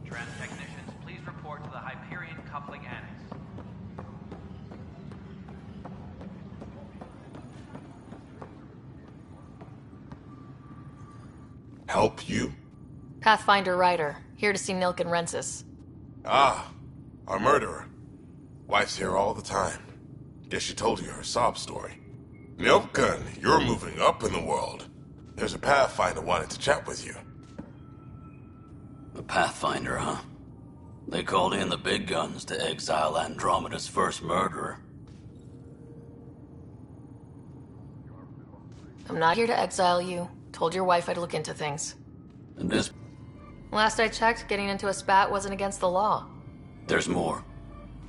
Trans technicians, please report to the Hyperion coupling annex. Help you? Pathfinder Ryder, here to see Nilk and Rensis. Ah, a murderer. Wife's here all the time. Guess she told you her sob story. Milken, you're moving up in the world. There's a Pathfinder wanted to chat with you. The Pathfinder, huh? They called in the big guns to exile Andromeda's first murderer. I'm not here to exile you. Told your wife I'd look into things. And this... Last I checked, getting into a spat wasn't against the law. There's more.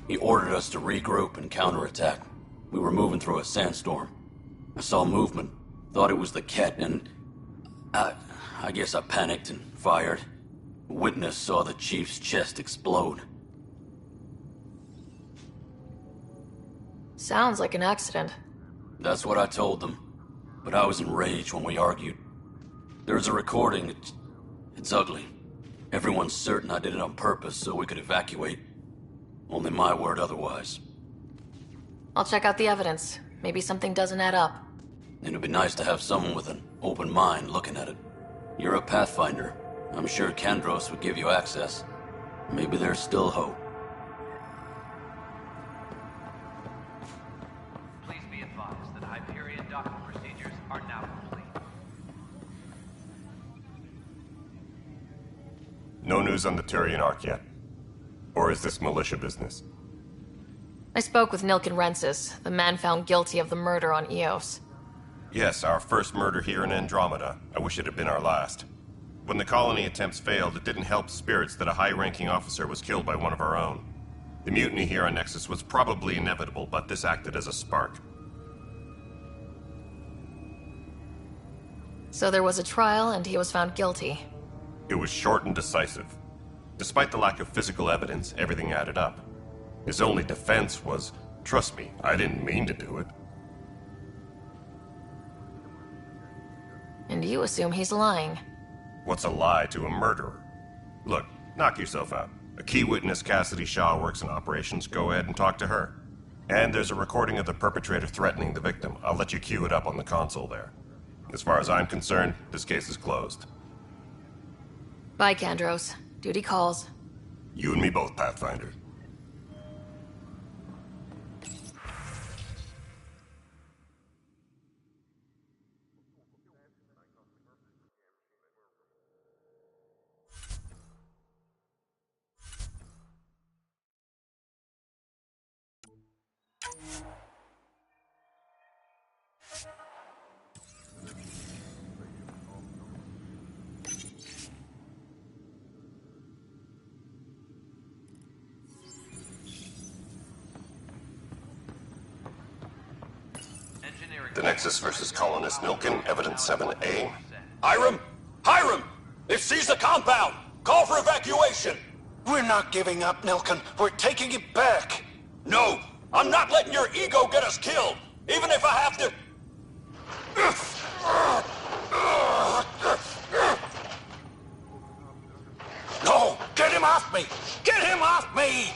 He ordered us to regroup and counterattack. We were moving through a sandstorm. I saw movement. Thought it was the Ket, and... I guess I panicked and fired. A witness saw the chief's chest explode. Sounds like an accident. That's what I told them. But I was enraged when we argued. There's a recording. It's ugly. Everyone's certain I did it on purpose so we could evacuate. Only my word otherwise. I'll check out the evidence. Maybe something doesn't add up. And it'd be nice to have someone with an open mind looking at it. You're a Pathfinder. I'm sure Kandros would give you access. Maybe there's still hope. Please be advised that Hyperion docking procedures are now complete. No news on the Turian Ark yet? Or is this militia business? I spoke with Nilk and Rensis, the man found guilty of the murder on Eos. Yes, our first murder here in Andromeda. I wish it had been our last. When the colony attempts failed, it didn't help spirits that a high-ranking officer was killed by one of our own. The mutiny here on Nexus was probably inevitable, but this acted as a spark. So there was a trial, and he was found guilty. It was short and decisive. Despite the lack of physical evidence, everything added up. His only defense was, trust me, I didn't mean to do it. And you assume he's lying. What's a lie to a murderer? Look, knock yourself out. A key witness, Cassidy Shaw, works in operations. Go ahead and talk to her. And there's a recording of the perpetrator threatening the victim. I'll let you cue it up on the console there. As far as I'm concerned, this case is closed. Bye, Kandros. Duty calls. You and me both, Pathfinder. The Nexus versus Colonist Milken, Evidence 7A. Hiram! Hiram! They've seized the compound! Call for evacuation! We're not giving up, Nilken. We're taking it back. No! I'm not letting your ego get us killed! Even if I have to... off me! Get him off me!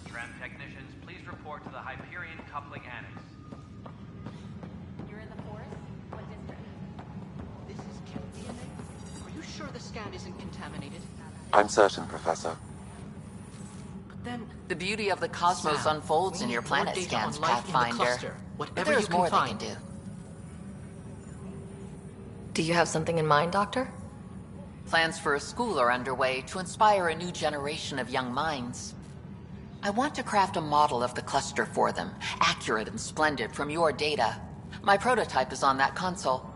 Tram technicians, please report to the Hyperion Coupling Annex. You're in the forest? What district? This is cat DNA? Are you sure the scan isn't contaminated? I'm certain, Professor. Then The beauty of the cosmos Sam, unfolds we in need your more planet data scans, on life in the Pathfinder. cluster. But Whatever there's you can more find. they can do. Do you have something in mind, Doctor? Plans for a school are underway to inspire a new generation of young minds. I want to craft a model of the cluster for them, accurate and splendid from your data. My prototype is on that console.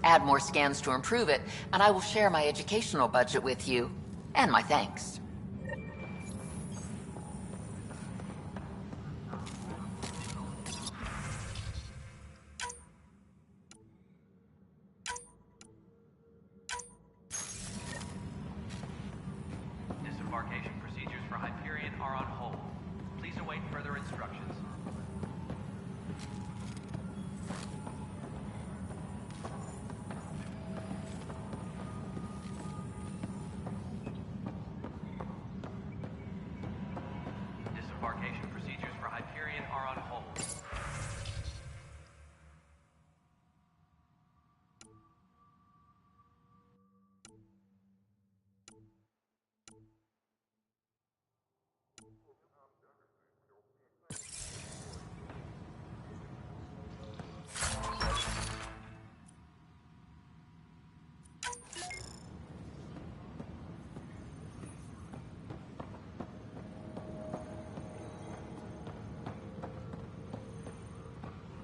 Add more scans to improve it, and I will share my educational budget with you, and my thanks. Disembarkation procedures for Hyperion are on hold. Please await further instructions. Disembarkation procedures for Hyperion are on hold.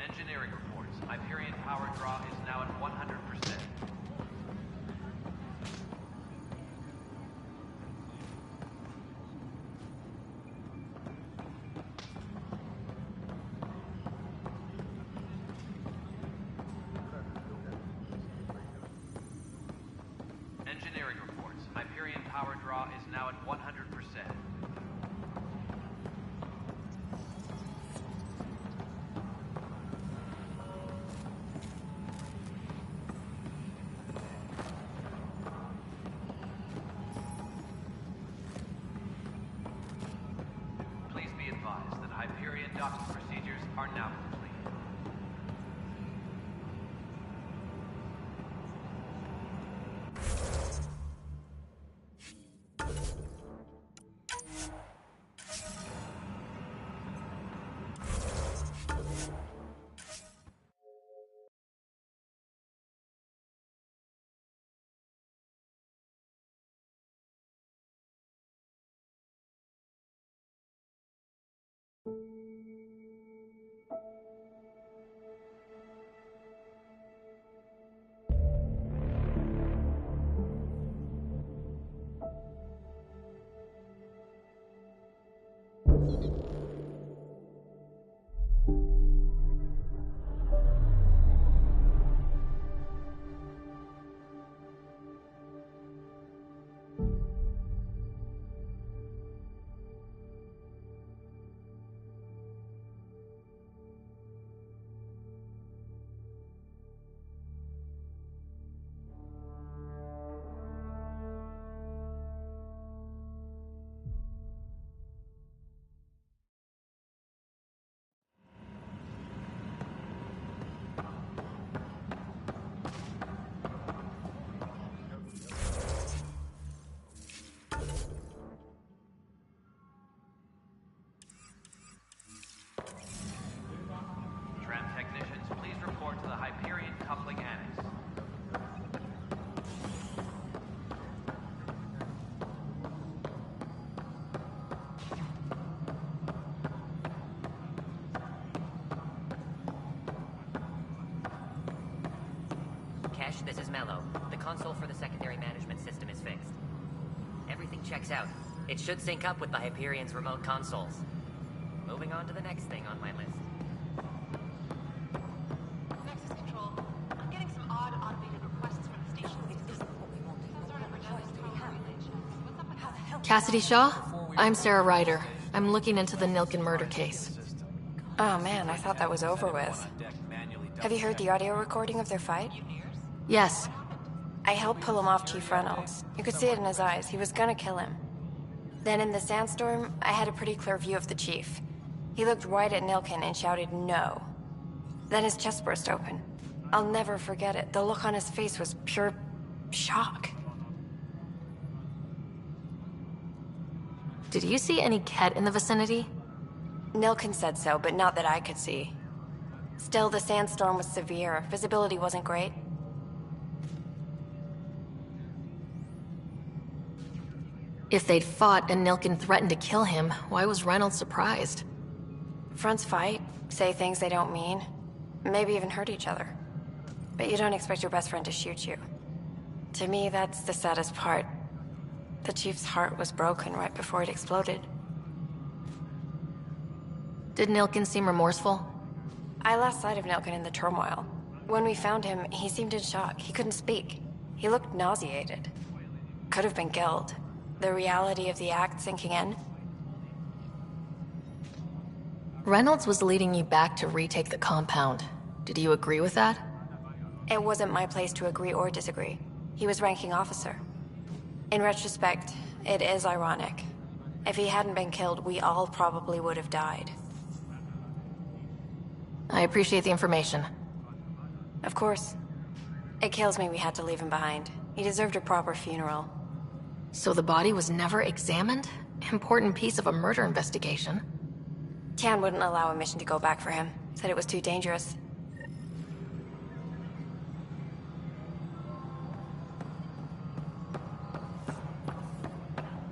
Engineering reports. Hyperion power draw is now at 100%. Engineering reports. Hyperion power draw is now at 100%. Please be advised that Hyperion docking procedures are now complete. Tram technicians, please report to the Hyperion Coupling Annex. Cash, this is Mello. The console for the secondary management system is fixed. Everything checks out. It should sync up with the Hyperion's remote consoles. Moving on to the next thing on my list. Nexus Control. I'm getting some odd automated requests from the station. It isn't what we wanted. Some sort of redundant code relations. What's up with how the hell? Cassidy Shaw? I'm Sarah Ryder. I'm looking into the Nilken murder case. Oh man, I thought that was over with. Have you heard the audio recording of their fight? Yes. I helped pull him off Chief Reynolds. You could see it in his eyes. He was gonna kill him. Then in the sandstorm, I had a pretty clear view of the Chief. He looked right at Nilkin and shouted no. Then his chest burst open. I'll never forget it. The look on his face was pure shock. Did you see any Ket in the vicinity? Nilkin said so, but not that I could see. Still, the sandstorm was severe. Visibility wasn't great. If they'd fought and Nilkin threatened to kill him, why was Reynolds surprised? Fronts fight, say things they don't mean, maybe even hurt each other. But you don't expect your best friend to shoot you. To me, that's the saddest part. The Chief's heart was broken right before it exploded. Did Nilkin seem remorseful? I lost sight of Nilkin in the turmoil. When we found him, he seemed in shock. He couldn't speak. He looked nauseated. Could have been guilt. The reality of the act sinking in. Reynolds was leading you back to retake the compound. Did you agree with that? It wasn't my place to agree or disagree. He was ranking officer. In retrospect, it is ironic. If he hadn't been killed, we all probably would have died. I appreciate the information. Of course. It kills me we had to leave him behind. He deserved a proper funeral. So the body was never examined? Important piece of a murder investigation. Tian wouldn't allow a mission to go back for him. Said it was too dangerous.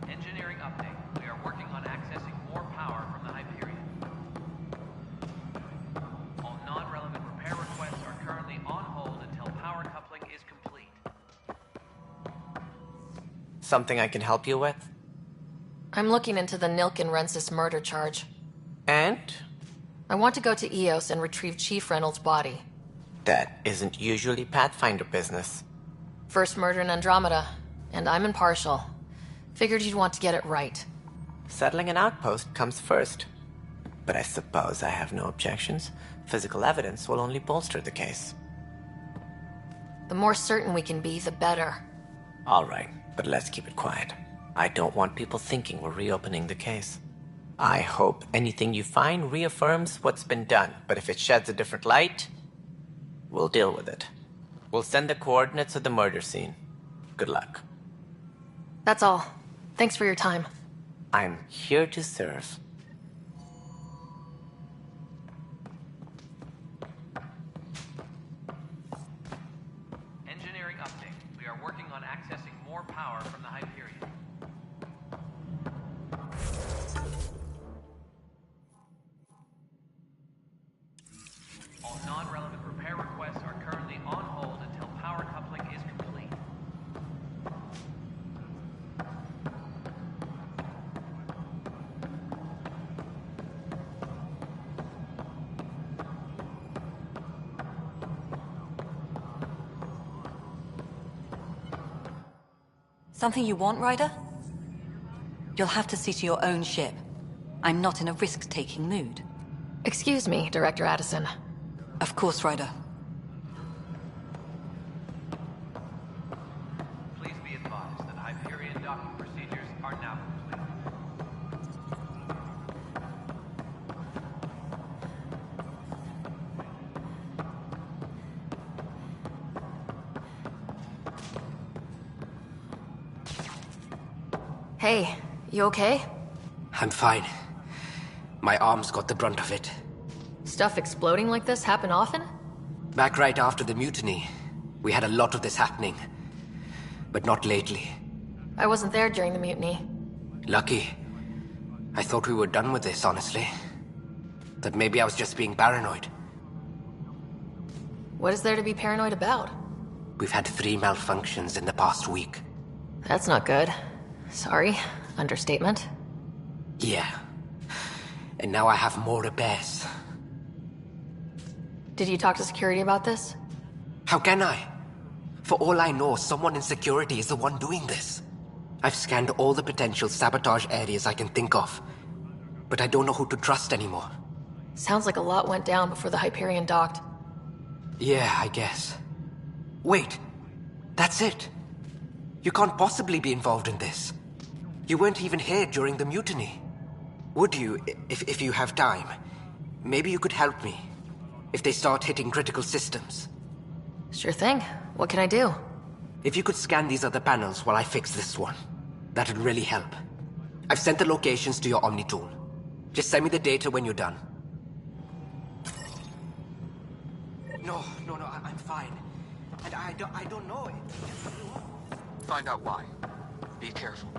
Engineering update. We are working on accessing more power from the Hyperion. All non-relevant repair requests are currently on hold until power coupling is complete. Something I can help you with? I'm looking into the Nilkin-Rensis murder charge. And? I want to go to EOS and retrieve Chief Reynolds' body. That isn't usually Pathfinder business. First murder in Andromeda, and I'm impartial. Figured you'd want to get it right. Settling an outpost comes first. But I suppose I have no objections. Physical evidence will only bolster the case. The more certain we can be, the better. All right, but let's keep it quiet. I don't want people thinking we're reopening the case. I hope anything you find reaffirms what's been done, but if it sheds a different light, we'll deal with it. We'll send the coordinates of the murder scene. Good luck. That's all. Thanks for your time. I'm here to serve. Engineering update. We are working on accessing more power from the Hyperion. All non-relevant repair requests are currently on hold until power coupling is complete. Something you want, Ryder? You'll have to see to your own ship. I'm not in a risk-taking mood. Excuse me, Director Addison. Of course, Ryder. Please be advised that Hyperion docking procedures are now complete. Hey, you okay? I'm fine. My arms got the brunt of it. Stuff exploding like this happen often? Back right after the mutiny, we had a lot of this happening. But not lately. I wasn't there during the mutiny. Lucky. I thought we were done with this, honestly. That maybe I was just being paranoid. What is there to be paranoid about? We've had 3 malfunctions in the past week. That's not good. Sorry. Understatement. Yeah. And now I have more repairs. Did you talk to security about this? How can I? For all I know, someone in security is the one doing this. I've scanned all the potential sabotage areas I can think of. But I don't know who to trust anymore. Sounds like a lot went down before the Hyperion docked. Yeah, I guess. Wait, that's it. You can't possibly be involved in this. You weren't even here during the mutiny. Would you, if you have time? Maybe you could help me. If they start hitting critical systems. Sure thing. What can I do? If you could scan these other panels while I fix this one, that'd really help. I've sent the locations to your Omni tool. Just send me the data when you're done. No, I'm fine. And I don't know it. Find out why. Be careful.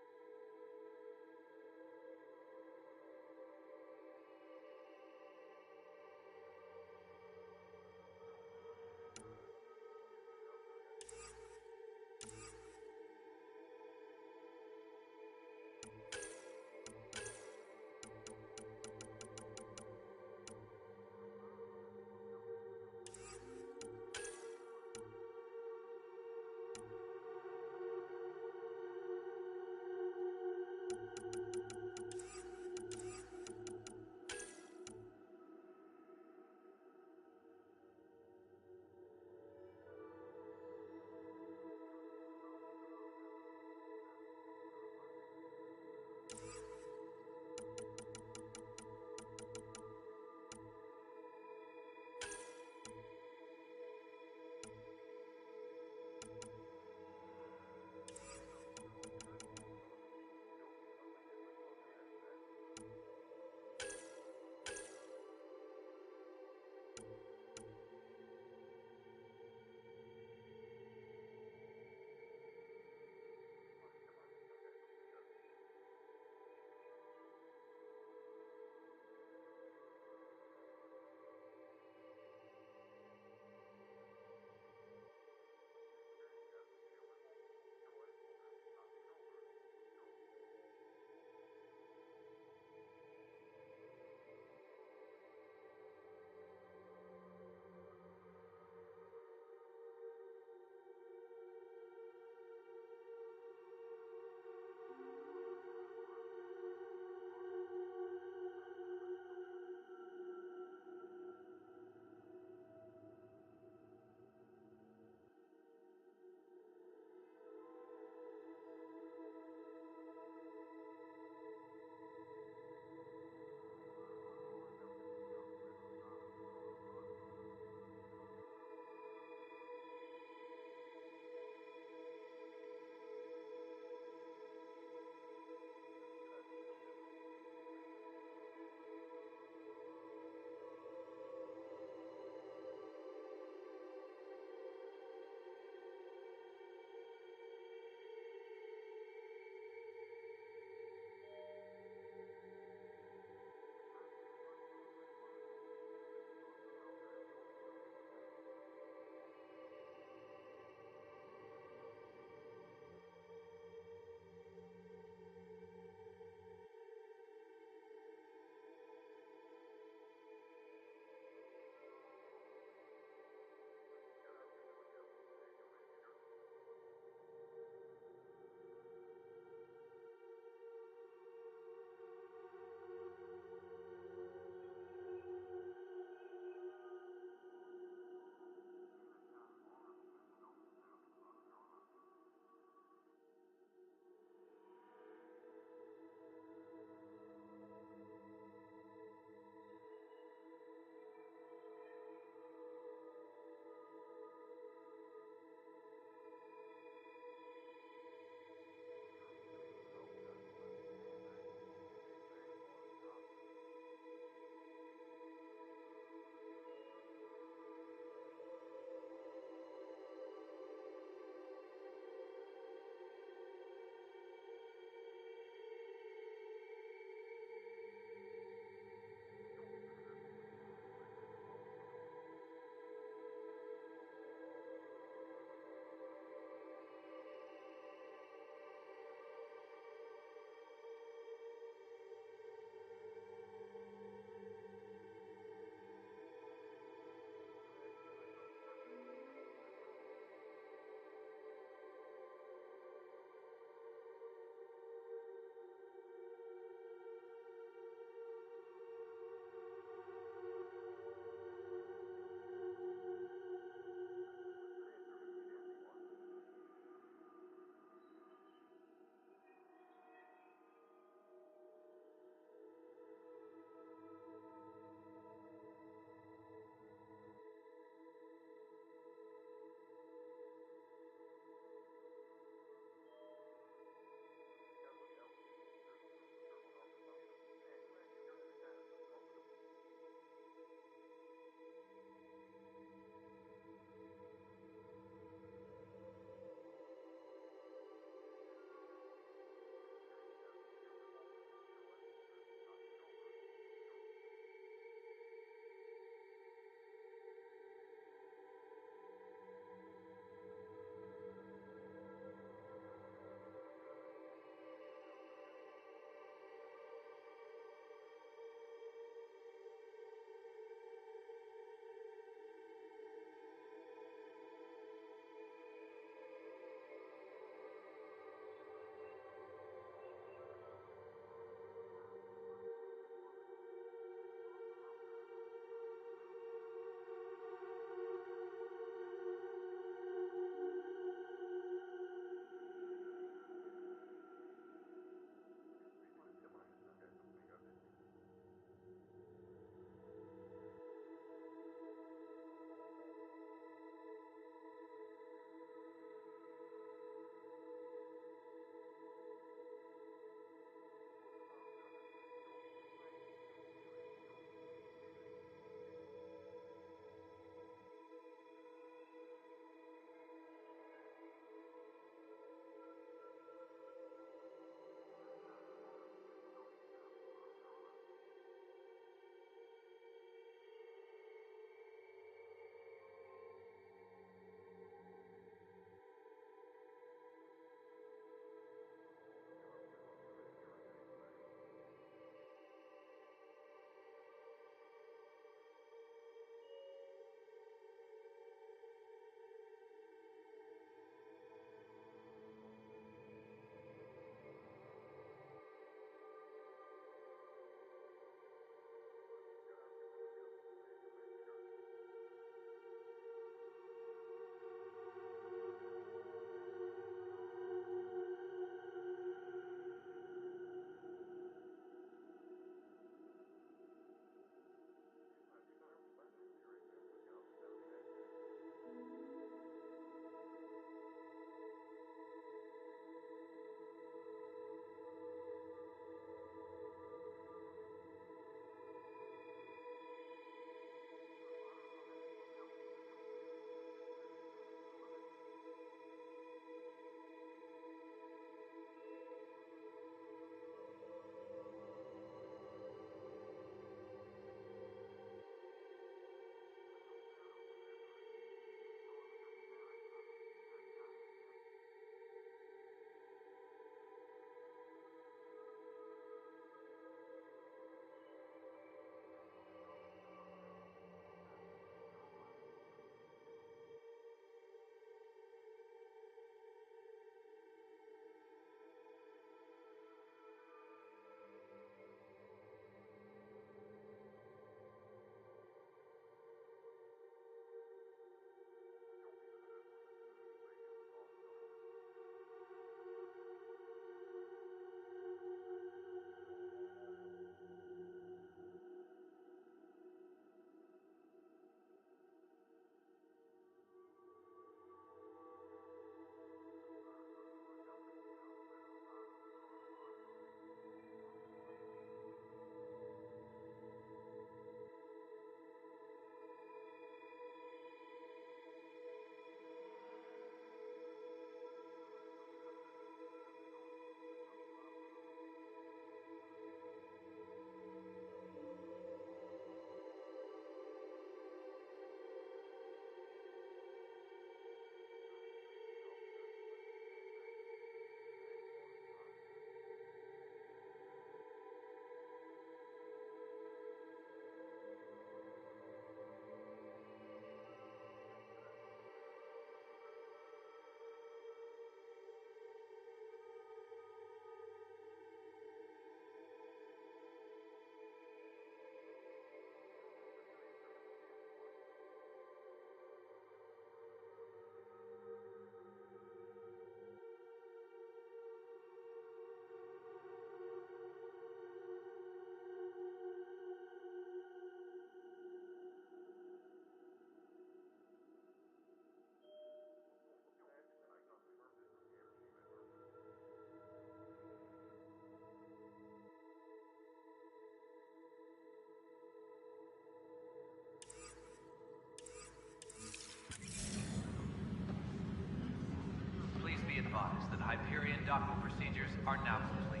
docking procedures are now complete.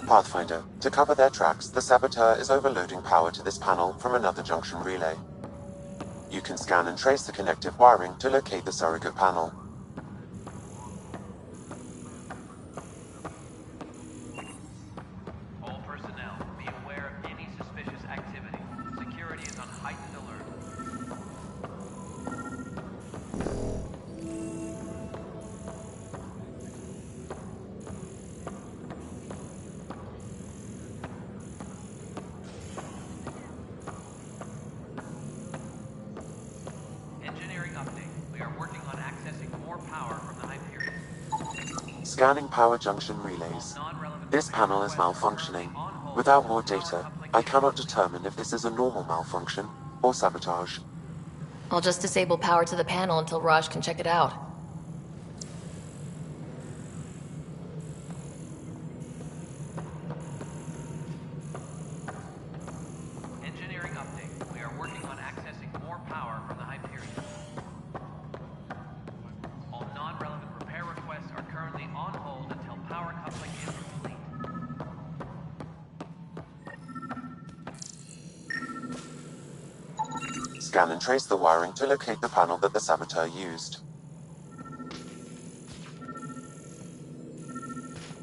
Pathfinder, to cover their tracks, the saboteur is overloading power to this panel from another junction relay. You can scan and trace the connective wiring to locate the surrogate panel. All personnel, be aware of any suspicious activity. Security is on heightened alert. Engineering update. We are working on accessing more power from the Hyperion. Scanning power junction relays. This panel is malfunctioning. Without more data, I cannot determine if this is a normal malfunction or sabotage. I'll just disable power to the panel until Raj can check it out. Engineering update. We are working on accessing more power from the Hyperion. All non-relevant repair requests are currently on hold until power coupling is complete. Scan and trace the wiring to locate the panel that the saboteur used.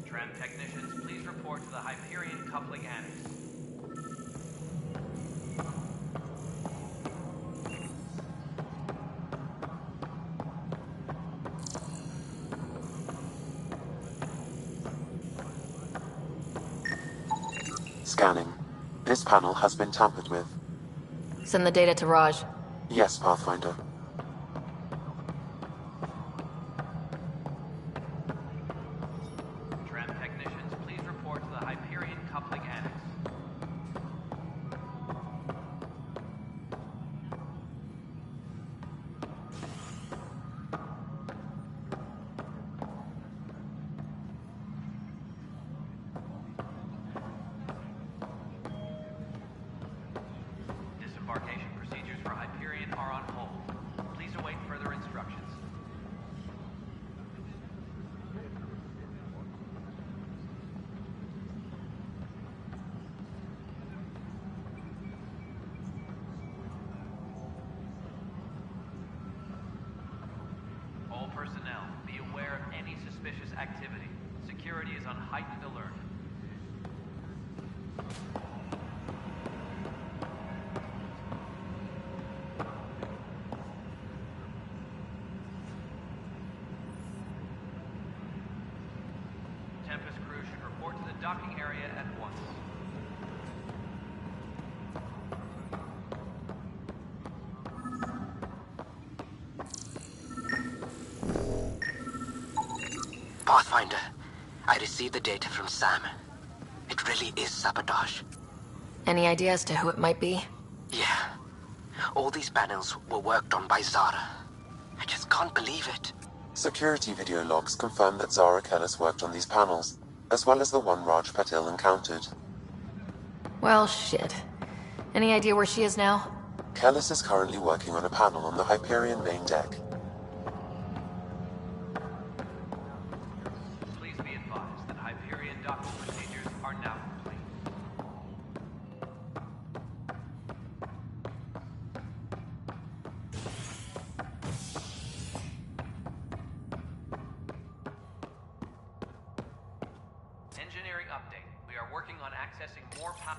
Tram technicians, please report to the Hyperion coupling annex. Scanning. This panel has been tampered with. Send the data to Raj. Yes, Pathfinder. Tram technicians, please report to the Hyperion coupling annex. Disembarkation procedures for Hyperion are on hold. Please await further instructions. All personnel, be aware of any suspicious activity. Security is on heightened alert. Tempest crew should report to the docking area at once. Pathfinder, I received the data from Sam. It really is sabotage. Any idea as to who it might be? Yeah. All these panels were worked on by Zara. I just can't believe it. Security video logs confirm that Zara Kellis worked on these panels, as well as the one Raj Patil encountered. Well, shit. Any idea where she is now? Kellis is currently working on a panel on the Hyperion main deck. Please be advised that Hyperion docking procedures are now complete. Engineering update. We are working on accessing more power.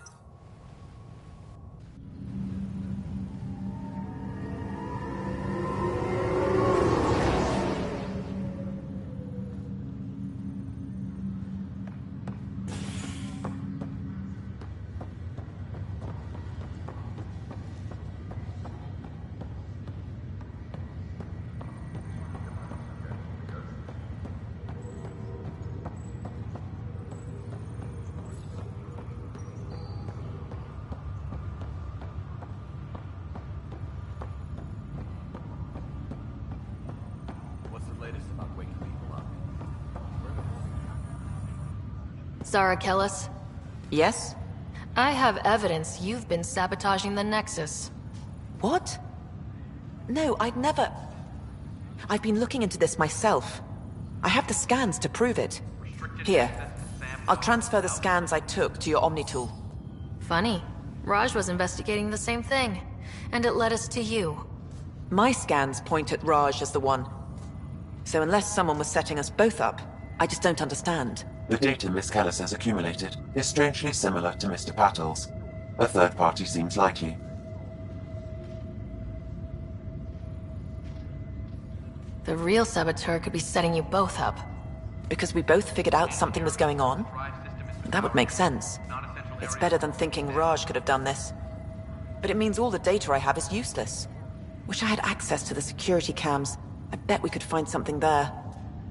What's the latest about waking people up? Zara Kellis? Yes? I have evidence you've been sabotaging the Nexus. What? No, I'd never... I've been looking into this myself. I have the scans to prove it. Here. I'll transfer the scans I took to your Omni tool. Funny. Raj was investigating the same thing, and it led us to you. My scans point at Raj as the one. So unless someone was setting us both up, I just don't understand. The data Miss Kellis has accumulated is strangely similar to Mr. Patel's. A third party seems likely. The real saboteur could be setting you both up. Because we both figured out something was going on? That would make sense. It's better than thinking Raj could have done this. But it means all the data I have is useless. Wish I had access to the security cams. I bet we could find something there.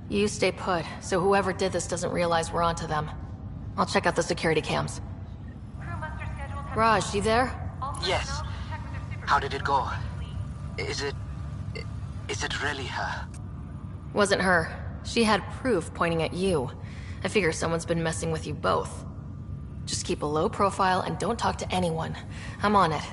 You stay put, so whoever did this doesn't realize we're onto them. I'll check out the security cams. Raj, you there? Yes. How did it go? Is it really her? Wasn't her. She had proof pointing at you. I figure someone's been messing with you both. Just keep a low profile and don't talk to anyone. I'm on it.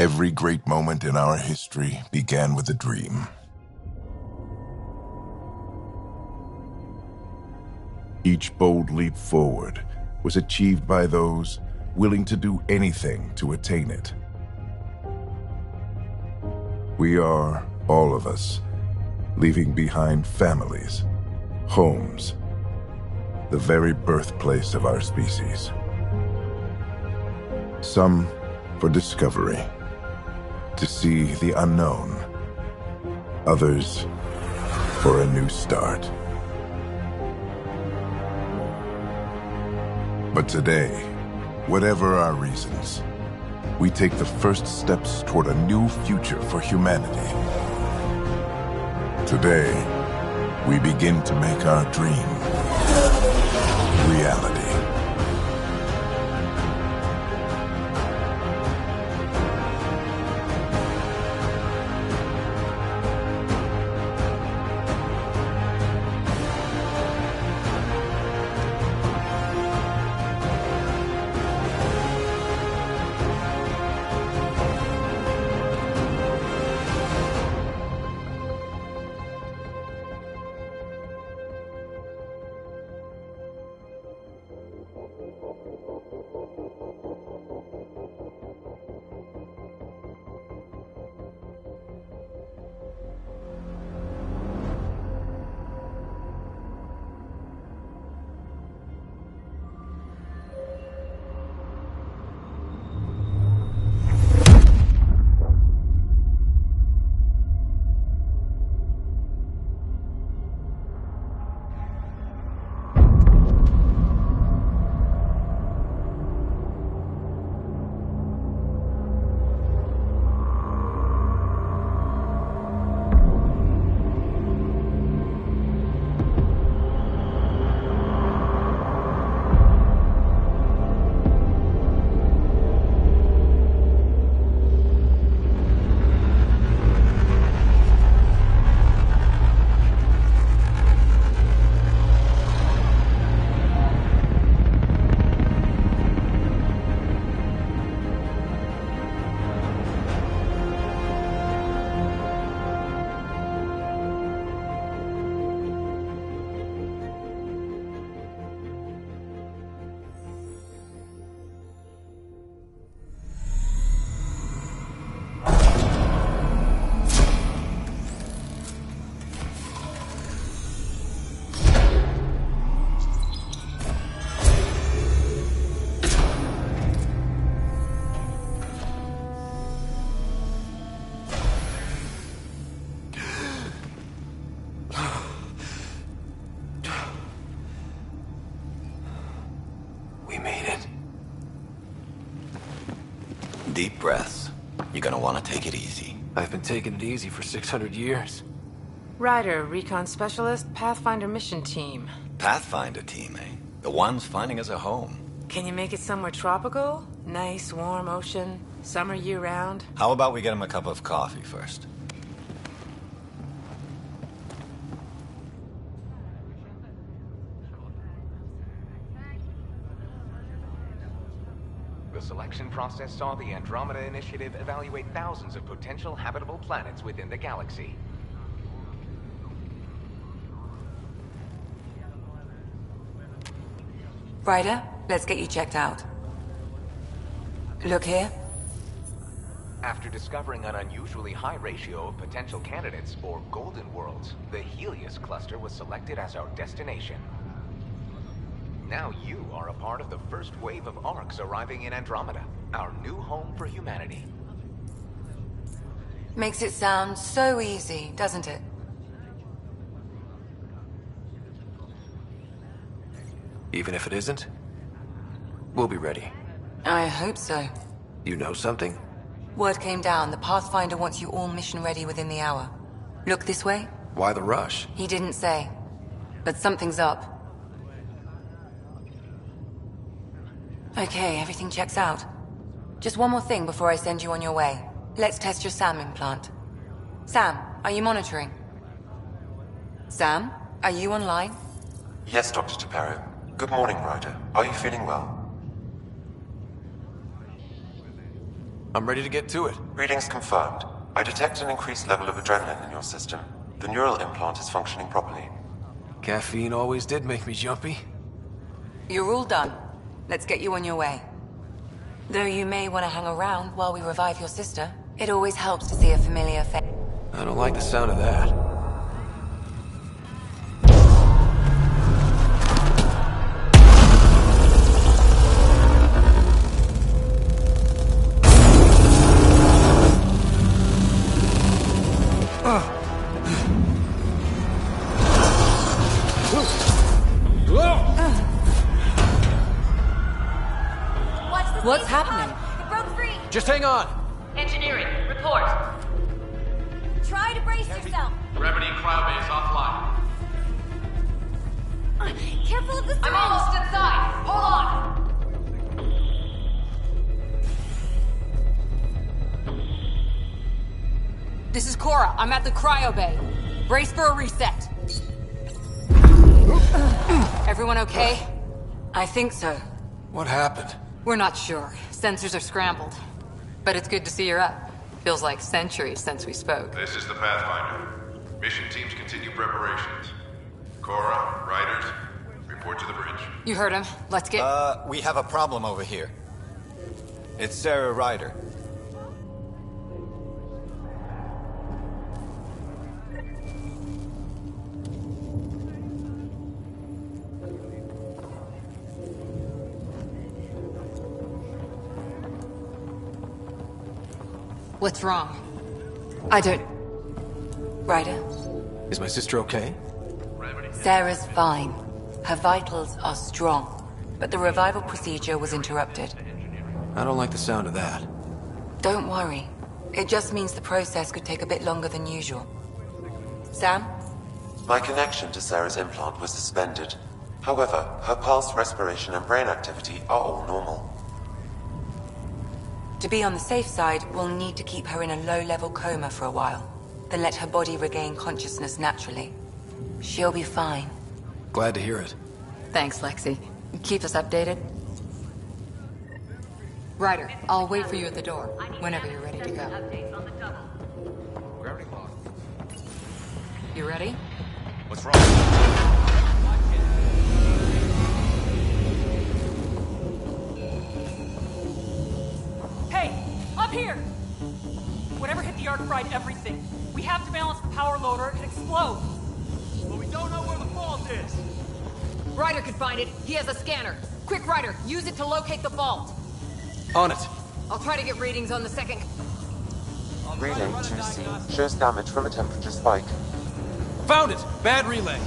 Every great moment in our history began with a dream. Each bold leap forward was achieved by those willing to do anything to attain it. We are, all of us, leaving behind families, homes, the very birthplace of our species. Some for discovery, to see the unknown. Others for a new start. But today, whatever our reasons, we take the first steps toward a new future for humanity. Today, we begin to make our dream reality. Deep breaths. You're gonna want to take it easy. I've been taking it easy for 600 years. Ryder, Recon Specialist, Pathfinder Mission Team. Pathfinder team, eh? The ones finding us a home. Can you make it somewhere tropical? Nice, warm ocean, summer year-round? How about we get him a cup of coffee first? The selection process saw the Andromeda Initiative evaluate thousands of potential habitable planets within the galaxy. Ryder, let's get you checked out. Look here. After discovering an unusually high ratio of potential candidates, or golden worlds, the Helios cluster was selected as our destination. Now you are a part of the first wave of ARCs arriving in Andromeda, our new home for humanity. Makes it sound so easy, doesn't it? Even if it isn't? We'll be ready. I hope so. You know something? Word came down. The Pathfinder wants you all mission ready within the hour. Look this way? Why the rush? He didn't say. But something's up. Okay, everything checks out. Just one more thing before I send you on your way. Let's test your SAM implant. Sam, are you monitoring? Sam, are you online? Yes, Dr. Tapero. Good morning, Ryder. Are you feeling well? I'm ready to get to it. Readings confirmed. I detect an increased level of adrenaline in your system. The neural implant is functioning properly. Caffeine always did make me jumpy. You're all done. Let's get you on your way. Though you may want to hang around while we revive your sister. It always helps to see a familiar face. I don't like the sound of that. What's happening? It broke free. Just hang on. Engineering, report. Try to brace yourself. Gravity cryobase offline. Careful of the syringe. I'm almost inside. Hold on. This is Cora. I'm at the cryo bay. Brace for a reset. Everyone okay? I think so. What happened? We're not sure. Sensors are scrambled. But it's good to see you're up. Feels like centuries since we spoke. This is the Pathfinder. Mission teams continue preparations. Cora, Riders, report to the bridge. You heard him. Let's get... We have a problem over here. It's Sarah Ryder. What's wrong? I don't... Ryder? Is my sister okay? Sarah's fine. Her vitals are strong. But the revival procedure was interrupted. I don't like the sound of that. Don't worry. It just means the process could take a bit longer than usual. Sam? My connection to Sarah's implant was suspended. However, her pulse, respiration, and brain activity are all normal. To be on the safe side, we'll need to keep her in a low-level coma for a while. Then let her body regain consciousness naturally. She'll be fine. Glad to hear it. Thanks, Lexi. Keep us updated. Ryder, I'll wait for you at the door, whenever you're ready to go. You ready? What's wrong? Hey, up here! Whatever hit the arc fried everything. We have to balance the power loader and explode. But we don't know where the fault is. Ryder could find it. He has a scanner. Quick, Ryder, use it to locate the fault. On it. I'll try to get readings on the second... Relay 2C shows damage from a temperature spike. Found it! Bad relay.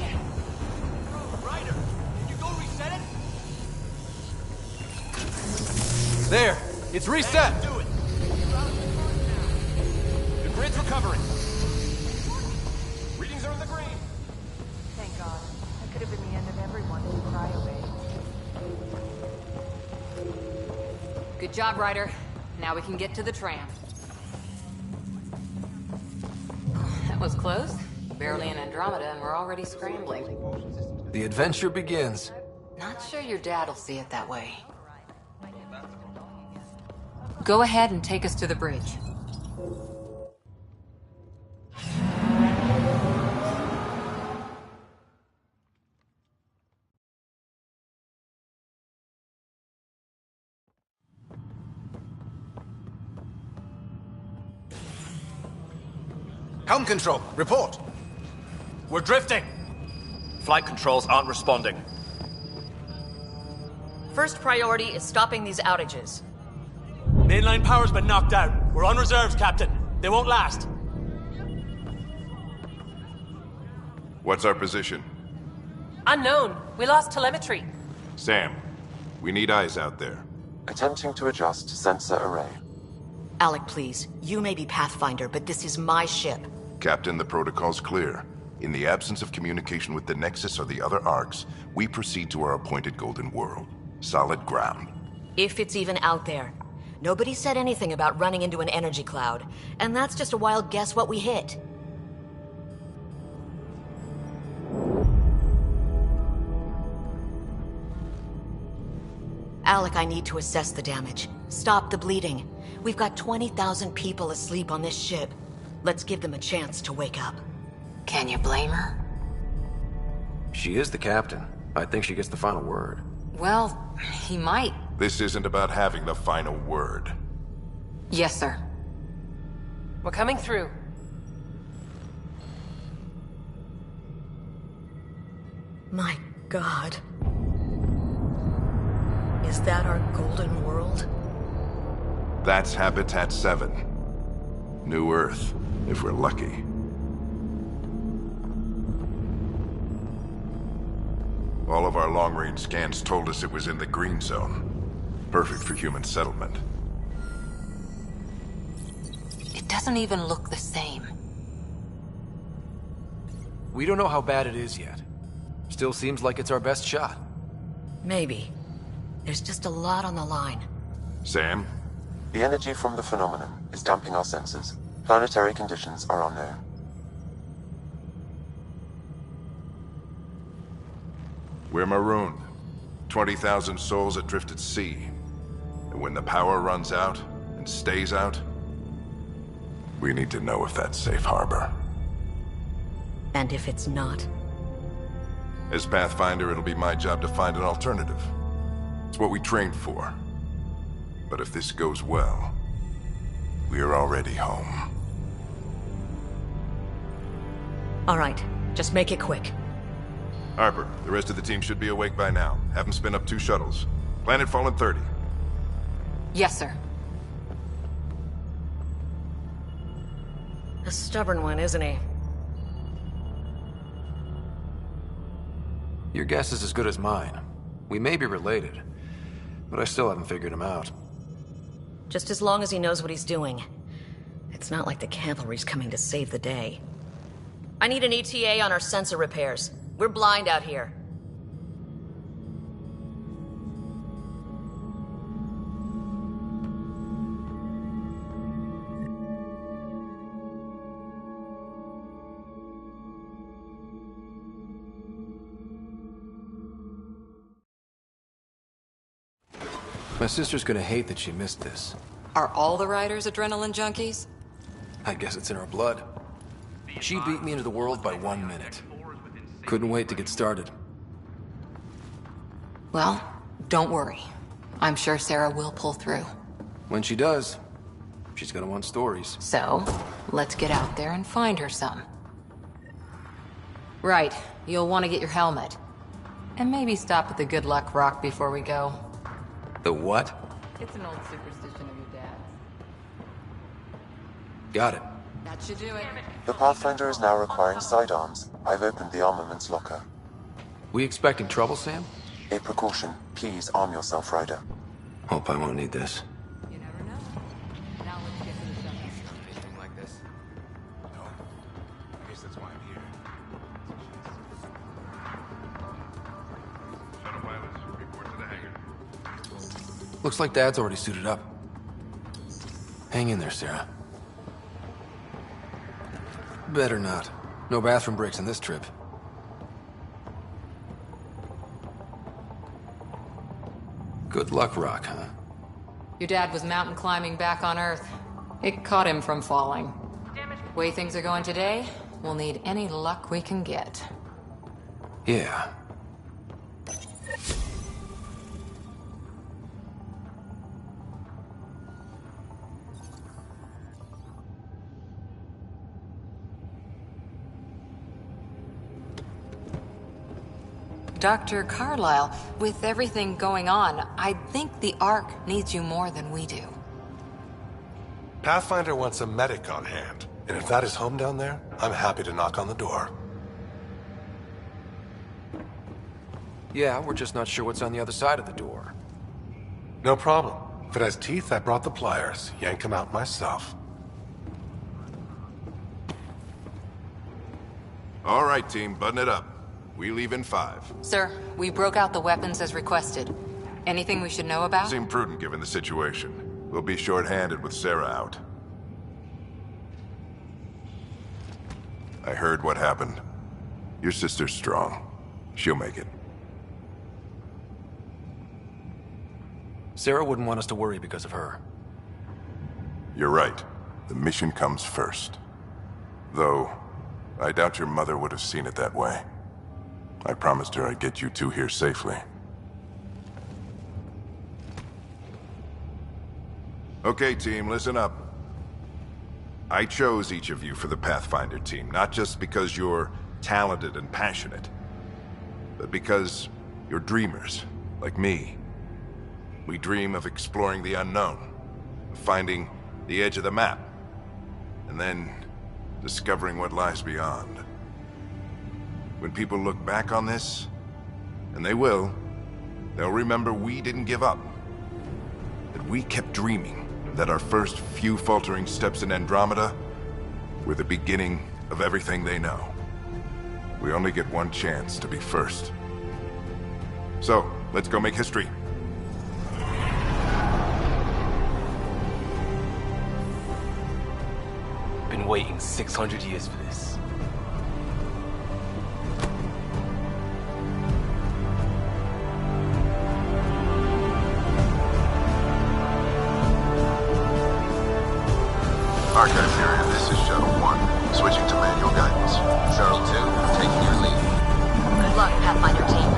Ryder, can you go reset it? There! It's reset! Do it. The grid's recovering. Readings are in the green. Thank God. That could have been the end of everyone in the cryo bay. Good job, Ryder. Now we can get to the tram. That was close. Barely in Andromeda, and we're already scrambling. The adventure begins. Not sure your dad'll see it that way. Go ahead and take us to the bridge. Helm control, report. We're drifting. Flight controls aren't responding. First priority is stopping these outages. Mainline power's been knocked out. We're on reserves, Captain. They won't last. What's our position? Unknown. We lost telemetry. Sam, We need eyes out there. Attempting to adjust sensor array. Alec, please. You may be Pathfinder, but this is my ship. Captain, the protocol's clear. In the absence of communication with the Nexus or the other arcs, we proceed to our appointed Golden World. Solid ground. If it's even out there. Nobody said anything about running into an energy cloud, and that's just a wild guess what we hit. Alec, I need to assess the damage. Stop the bleeding. We've got 20,000 people asleep on this ship. Let's give them a chance to wake up. Can you blame her? She is the captain. I think she gets the final word. Well, he might. This isn't about having the final word. Yes, sir. We're coming through. My God. Is that our Golden World? That's Habitat 7. New Earth, if we're lucky. All of our long-range scans told us it was in the green zone. Perfect for human settlement. It doesn't even look the same. We don't know how bad it is yet. Still seems like it's our best shot. Maybe. There's just a lot on the line. Sam? The energy from the phenomenon is damping our senses. Planetary conditions are unknown. We're marooned. 20,000 souls adrift at sea. And when the power runs out, and stays out, we need to know if that's safe harbor. And if it's not? As Pathfinder, it'll be my job to find an alternative. It's what we trained for. But if this goes well, we are already home. All right, just make it quick. Harper, the rest of the team should be awake by now. Have them spin up 2 shuttles. Planet Fallen 30. Yes, sir. A stubborn one, isn't he? Your guess is as good as mine. We may be related, but I still haven't figured him out. Just as long as he knows what he's doing. It's not like the cavalry's coming to save the day. I need an ETA on our sensor repairs. We're blind out here. My sister's gonna hate that she missed this. Are all the riders adrenaline junkies? I guess it's in her blood. She beat me into the world by 1 minute. Couldn't wait to get started. Well, don't worry. I'm sure Sarah will pull through. When she does, she's gonna want stories. So, let's get out there and find her some. Right, you'll want to get your helmet. And maybe stop at the Good Luck Rock before we go. The what? It's an old superstition of your dad's. Got it. That should do it. The Pathfinder is now requiring sidearms. I've opened the armaments locker. We expecting trouble, Sam? A precaution. Please arm yourself, Ryder. Hope I won't need this. You never know. Now let's get to the shuttle. Anything like this? No. I guess that's why I'm here. Shuttle pilots, report to the hangar. Looks like Dad's already suited up. Hang in there, Sarah. Better not. No bathroom breaks in this trip. Good luck, Rock, huh? Your dad was mountain climbing back on Earth. It caught him from falling. Way things are going today, we'll need any luck we can get. Yeah. Dr. Carlyle, with everything going on, I think the Ark needs you more than we do. Pathfinder wants a medic on hand, and if that is home down there, I'm happy to knock on the door. Yeah, we're just not sure what's on the other side of the door. No problem. If it has teeth, I brought the pliers. Yank them out myself. All right, team, button it up. We leave in 5. Sir, we broke out the weapons as requested. Anything we should know about? Seemed prudent given the situation. We'll be short-handed with Sarah out. I heard what happened. Your sister's strong. She'll make it. Sarah wouldn't want us to worry because of her. You're right. The mission comes first. Though, I doubt your mother would have seen it that way. I promised her I'd get you two here safely. Okay, team, listen up. I chose each of you for the Pathfinder team, not just because you're talented and passionate, but because you're dreamers, like me. We dream of exploring the unknown, of finding the edge of the map, and then discovering what lies beyond. When people look back on this, and they will, they'll remember we didn't give up. That we kept dreaming, that our first few faltering steps in Andromeda were the beginning of everything they know. We only get one chance to be first. So, let's go make history. Been waiting 600 years for this. Archive area, this is Shuttle 1. Switching to manual guidance. Shuttle 2, taking your lead. Good luck, Pathfinder team.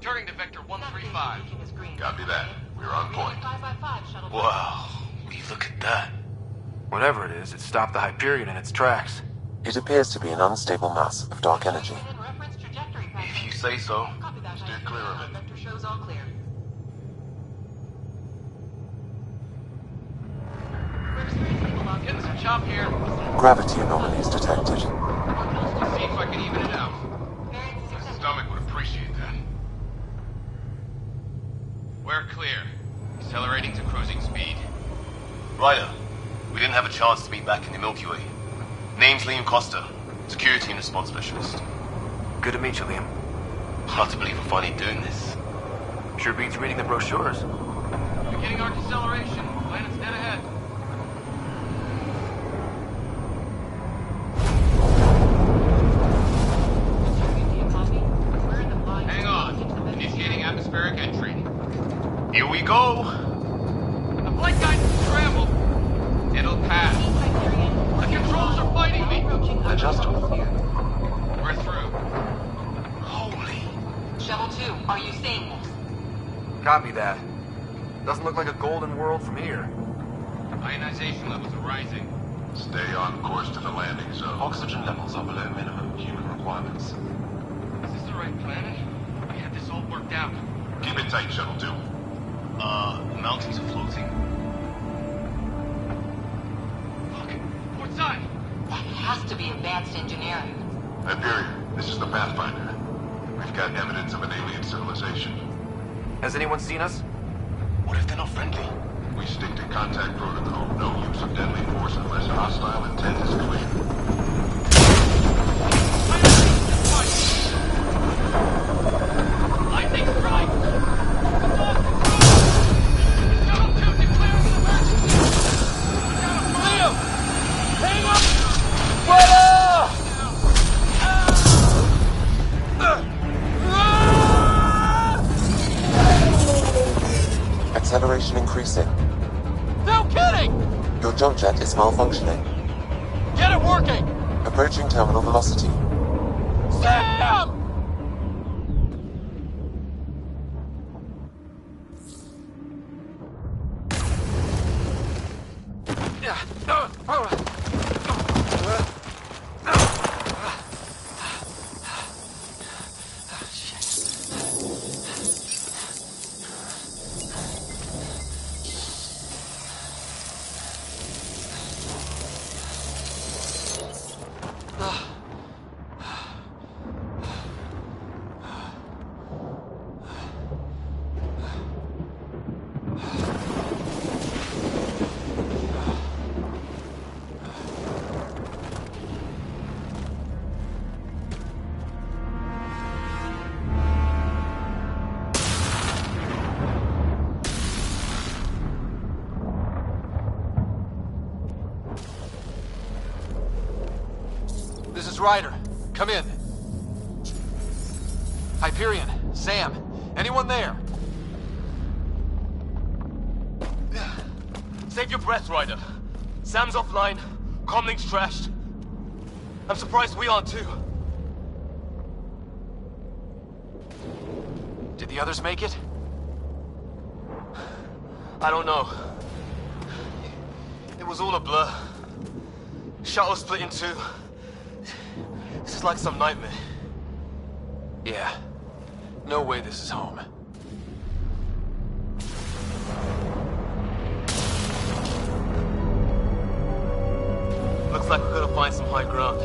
Turning to Vector 135. Copy that. We're on point. Wow, will you look at that? Whatever it is, it stopped the Hyperion in its tracks. It appears to be an unstable mass of dark energy. If you say so. Steer clear of it. Vector shows all clear. Getting some chop here. Gravity anomalies detected. Let's see if I can even it out. My stomach would appreciate that. We're clear. Accelerating to cruising speed. Ryder, we didn't have a chance to meet back in the Milky Way. Name's Liam Costa, Security and Response Specialist. Good to meet you, Liam. Hard to believe we're finally doing this. Sure beats reading the brochures. Beginning our deceleration. Planet's dead ahead. Hang on. Initiating atmospheric entry. Here we go! The flight guidance is scrambled. It'll pass. The controls are fighting me. Adjustable. We're through. Shuttle 2, are you seeing this? Copy that. Doesn't look like a golden world from here. Ionization levels are rising. Stay on course to the landing zone. Oxygen levels are below minimum human requirements. Is this the right planet? We had this all worked out. Keep it tight, Shuttle 2. The mountains are floating. Look, port side. That has to be advanced engineering. Hyperion, this is the Pathfinder. We've got evidence of an alien civilization. Has anyone seen us? What if they're not friendly? We stick to contact protocol. No use of deadly force unless hostile intent is clear. Lightning strike! Shuttle 2 declaring an emergency! Liam! Hang up! Acceleration increasing. No kidding! Your jump jet is malfunctioning. Get it working! Approaching terminal velocity. Sam! is Ryder. Come in. Hyperion, Sam, anyone there? Save your breath, Ryder. Sam's offline. Comlink's trashed. I'm surprised we aren't too. Did the others make it? I don't know. It was all a blur. Shuttle split in two. This is like some nightmare. Yeah. No way this is home. Looks like we're gonna find some high ground.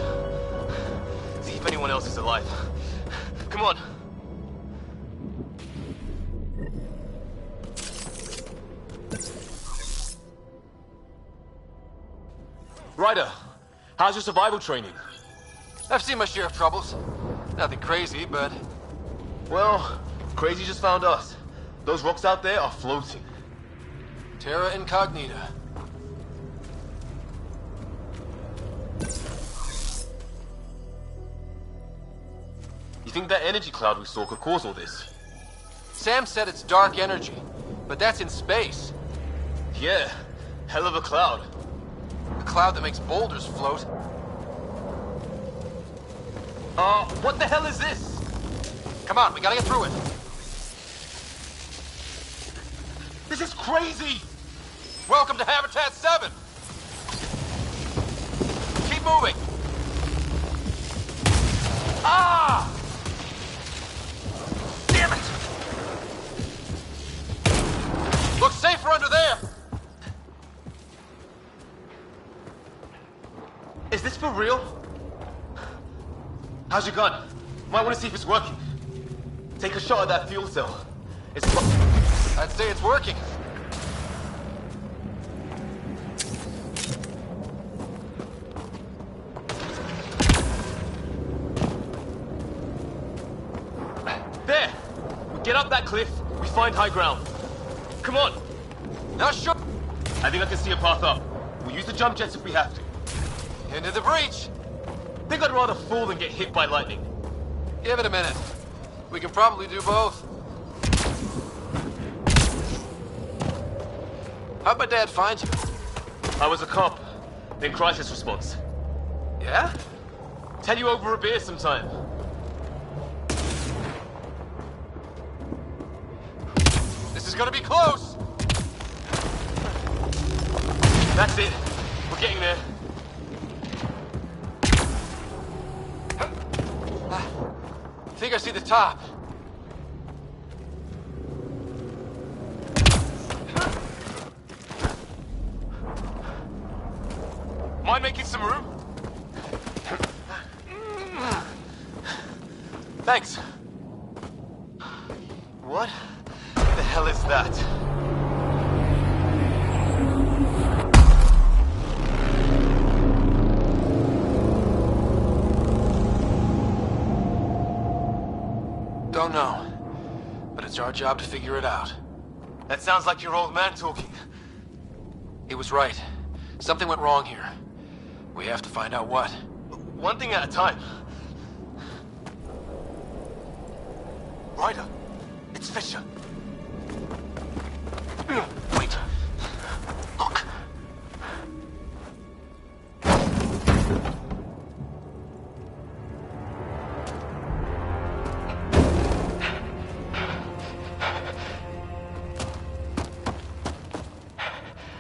See if anyone else is alive. Come on. Ryder, how's your survival training? I've seen my share of troubles. Nothing crazy, but... Well, crazy just found us. Those rocks out there are floating. Terra Incognita. You think that energy cloud we saw could cause all this? Sam said it's dark energy, but that's in space. Yeah, hell of a cloud. A cloud that makes boulders float. What the hell is this? Come on, we gotta get through it. This is crazy! Welcome to Habitat 7! Keep moving! Ah! Damn it! Looks safer under there! Is this for real? How's your gun? Might want to see if it's working. Take a shot at that fuel cell. I'd say it's working. There! We get up that cliff, we find high ground. Come on! Not sure. I think I can see a path up. We'll use the jump jets if we have to. Into the breach! Think I'd rather fall than get hit by lightning. Give it a minute. We can probably do both. How'd my dad find you? I was a cop, then crisis response. Yeah? Tell you over a beer sometime. This is gonna be close! That's it. We're getting there. I think I see the top. Mind making some room? Thanks. What the hell is that? Don't know. But it's our job to figure it out. That sounds like your old man talking. He was right. Something went wrong here. We have to find out what. One thing at a time. Ryder, it's Fisher. Wait. Look.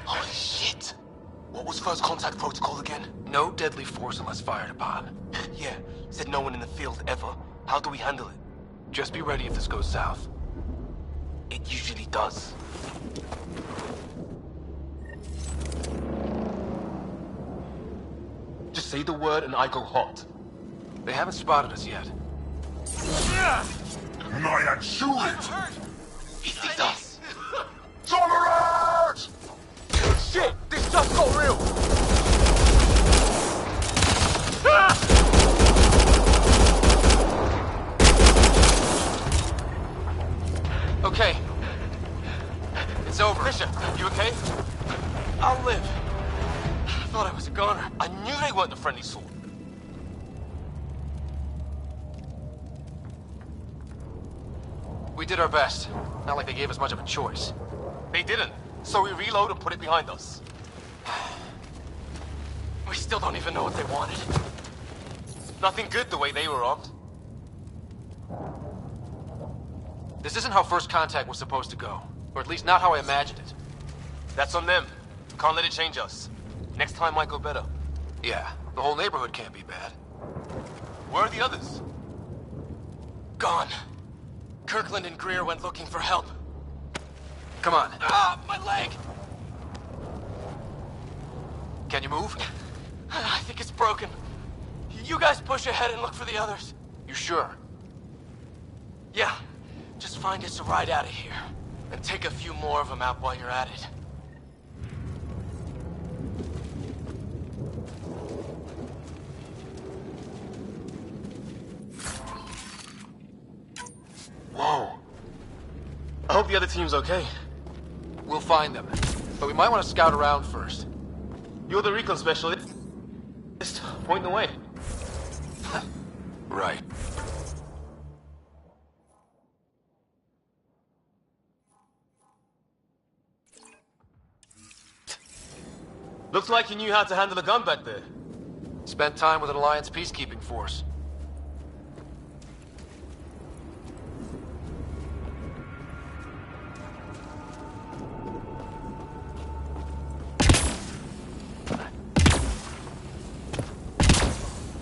Holy shit! What was first contact protocol again? No deadly force unless fired upon. Yeah, said no one in the field ever. How do we handle it? Just be ready if this goes south. It usually does. Just say the word and I go hot. They haven't spotted us yet. Nyan, shoot it! He sees us. Tolerate! Shit! This stuff got real! Okay. It's over. Fisher, you okay? I'll live. I thought I was a goner. I knew they weren't the friendly sort. did our best. Not like they gave us much of a choice. They didn't. So we reload and put it behind us. We still don't even know what they wanted. Nothing good the way they were armed. This isn't how first contact was supposed to go. Or at least not how I imagined it. That's on them. Can't let it change us. Next time might go better. Yeah, the whole neighborhood can't be bad. Where are the others? Gone. Kirkland and Greer went looking for help. Come on. Ah, my leg! Can you move? I think it's broken. You guys push ahead and look for the others. You sure? Yeah. Just find us a ride out of here. And take a few more of them out while you're at it. Whoa. I hope the other team's okay. We'll find them. But we might want to scout around first. You're the recon specialist. Point the way. Right. Looks like you knew how to handle a gun back there. Spent time with an Alliance peacekeeping force.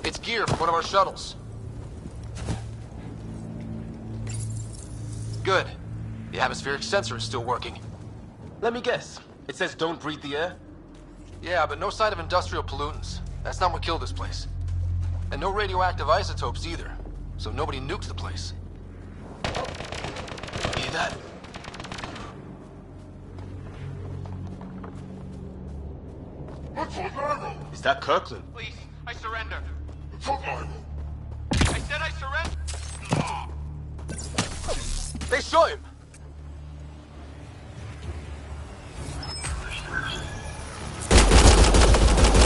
It's gear from one of our shuttles. Good. The atmospheric sensor is still working. Let me guess. It says don't breathe the air? Yeah, but no sign of industrial pollutants. That's not what killed this place. And no radioactive isotopes either. So nobody nuked the place. Hear that? Is that Kirkland? Please, I surrender. I said I surrender. They shot him.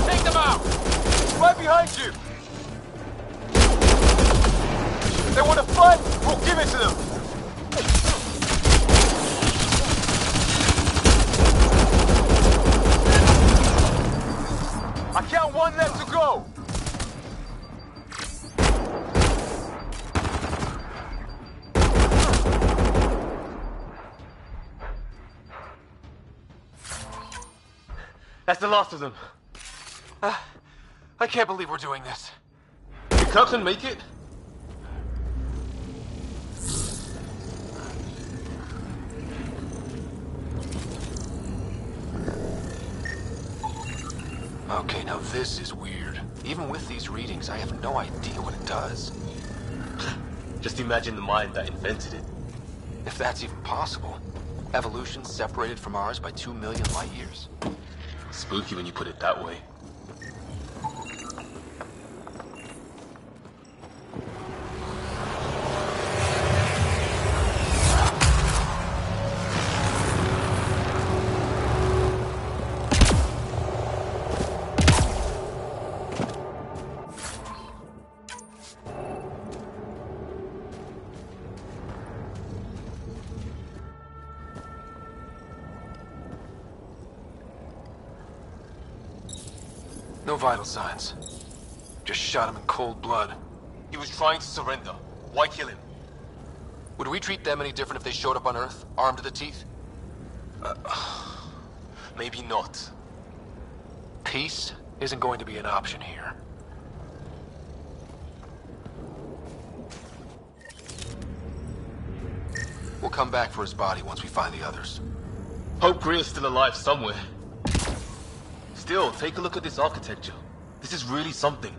Take them out! Right behind you! They want to fight? We'll give it to them! I count one left to go! That's the last of them. I can't believe we're doing this. Did Kirkland make it? Okay, now this is weird. Even with these readings, I have no idea what it does. Just imagine the mind that invented it. If that's even possible. Evolution separated from ours by 2 million light years. Spooky when you put it that way. No vital signs. Just shot him in cold blood. He was trying to surrender. Why kill him? Would we treat them any different if they showed up on Earth, armed to the teeth? Maybe not. Peace isn't going to be an option here. We'll come back for his body once we find the others. Hope Greer's still alive somewhere. Still, take a look at this architecture. This is really something.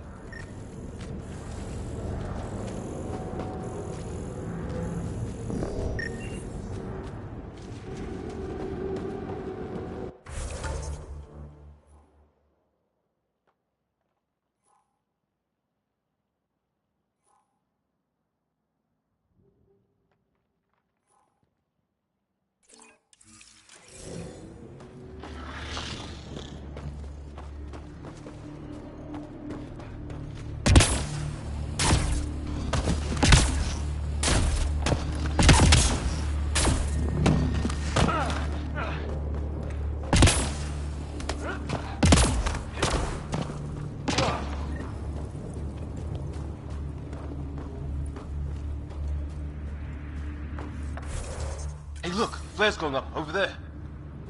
flares going up, over there.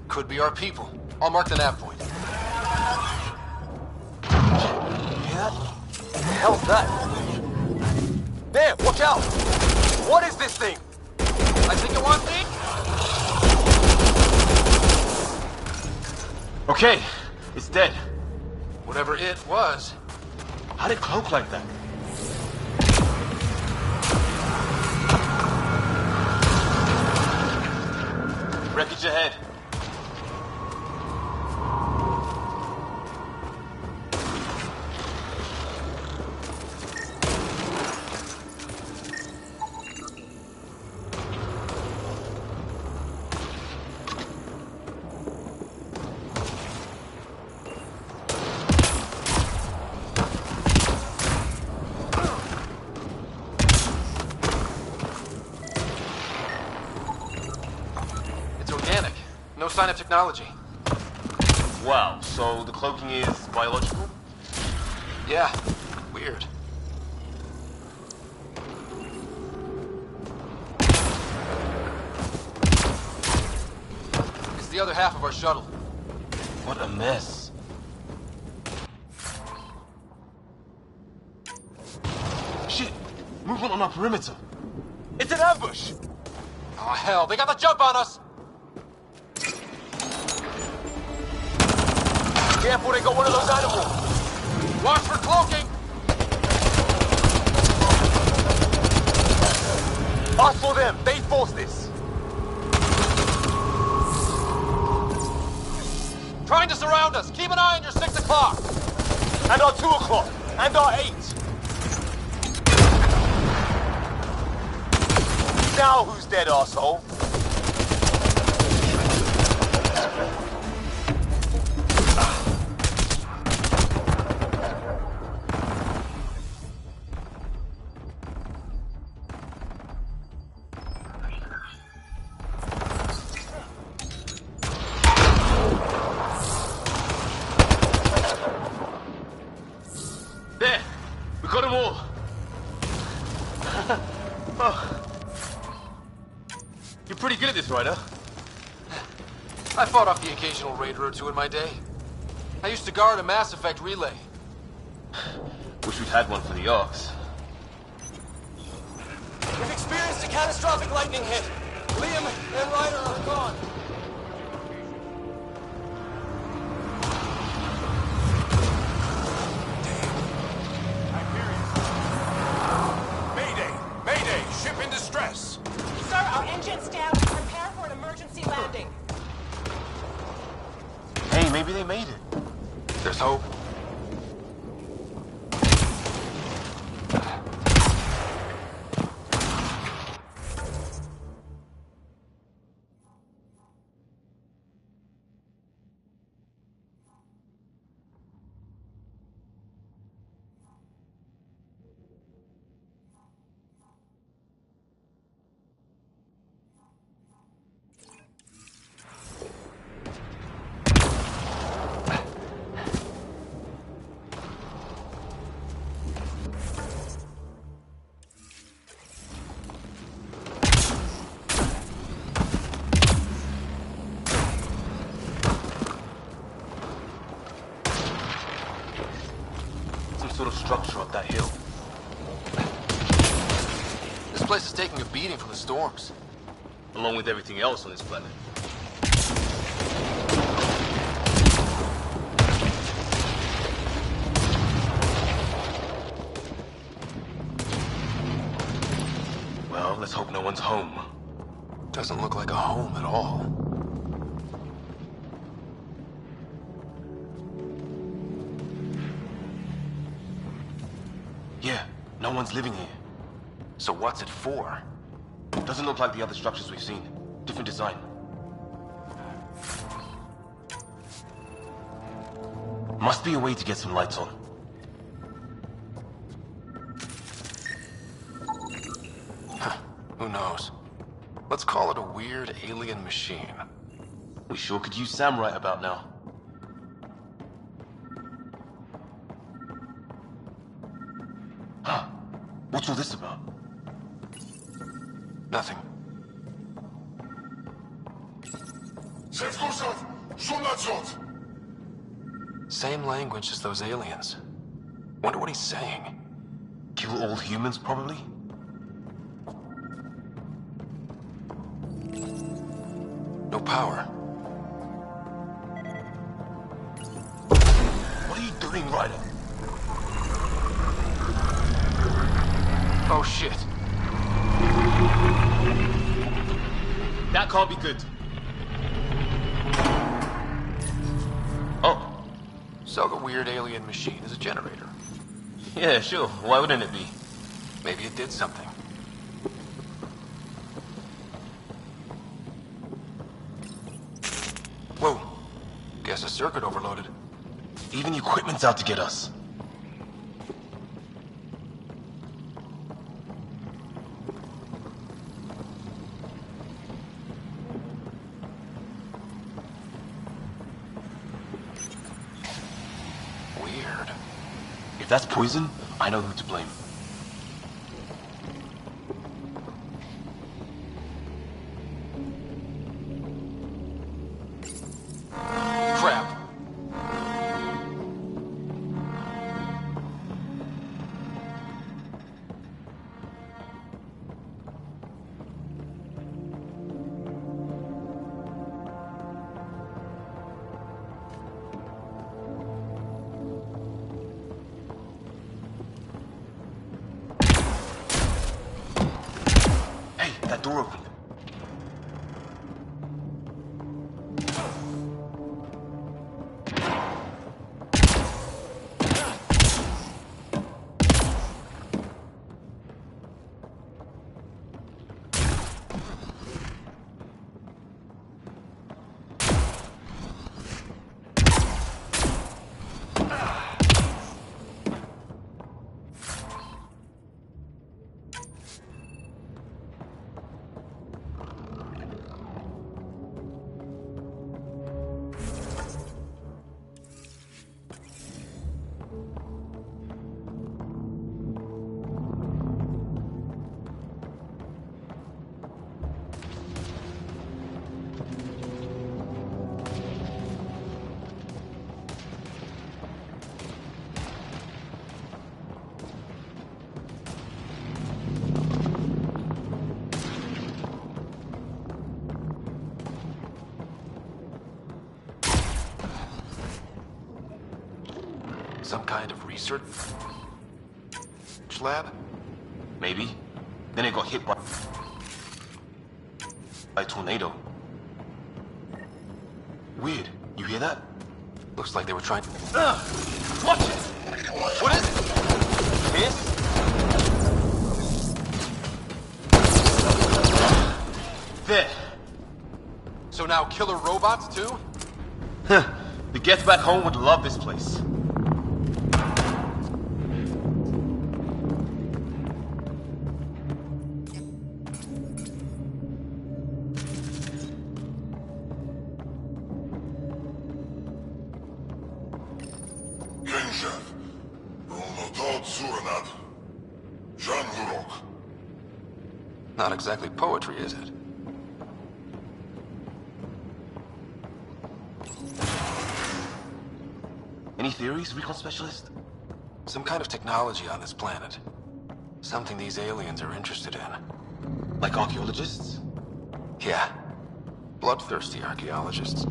Could be our people. I'll mark the nav point. You hear that? What the hell's that? There, watch out! What is this thing? I think it wants me. Okay, it's dead. Whatever it was. How'd it cloak like that? Wreckage ahead. No sign of technology. Wow, so the cloaking is biological? Yeah, weird. It's the other half of our shuttle. What a mess. Shit! Movement on our perimeter. It's an ambush! Oh hell, they got the jump on us! Careful, they got one of those animals! Watch for cloaking! Us or them, they forced this! Trying to surround us! Keep an eye on your 6 o'clock! And our 2 o'clock! And our 8! Now who's dead, arsehole? There! We got them all! Oh. You're pretty good at this, Ryder. I fought off the occasional raider or two in my day. I used to guard a Mass Effect relay. Wish we'd had one for the Arks. We've experienced a catastrophic lightning hit. Liam and Ryder are gone. Mayday! Mayday! Ship in distress! Sir, our engine's down. Prepare for an emergency landing. Hey, maybe they made it. There's hope. Sort of structure up that hill. This place is taking a beating from the storms. Along with everything else on this planet. Well, let's hope no one's home. Doesn't look like a home at all. Yeah, no one's living here. So what's it for? Doesn't look like the other structures we've seen. Different design. Must be a way to get some lights on. Huh, who knows? Let's call it a weird alien machine. We sure could use Sam right about now. Huh. What's all this about? Nothing. Same language as those aliens. Wonder what he's saying. Kill all humans, probably? No power. What are you doing, Ryder? Oh shit. That can't be good. Oh. So the weird alien machine is a generator. Yeah, sure. Why wouldn't it be? Maybe it did something. Whoa. Guess a circuit overloaded. Even the equipment's out to get us. Weird. If that's poison, I know who to blame. Crap. Hey, that door opened. Some kind of research lab? Maybe. Then it got hit by a tornado. Weird. You hear that? Looks like they were trying to... Watch it! What is it? This? There. So now killer robots too? Huh. The Geth back home would love this place. Not exactly poetry, is it? Any theories, recon specialist? Some kind of technology on this planet. Something these aliens are interested in. Like archaeologists? Yeah. Bloodthirsty archaeologists.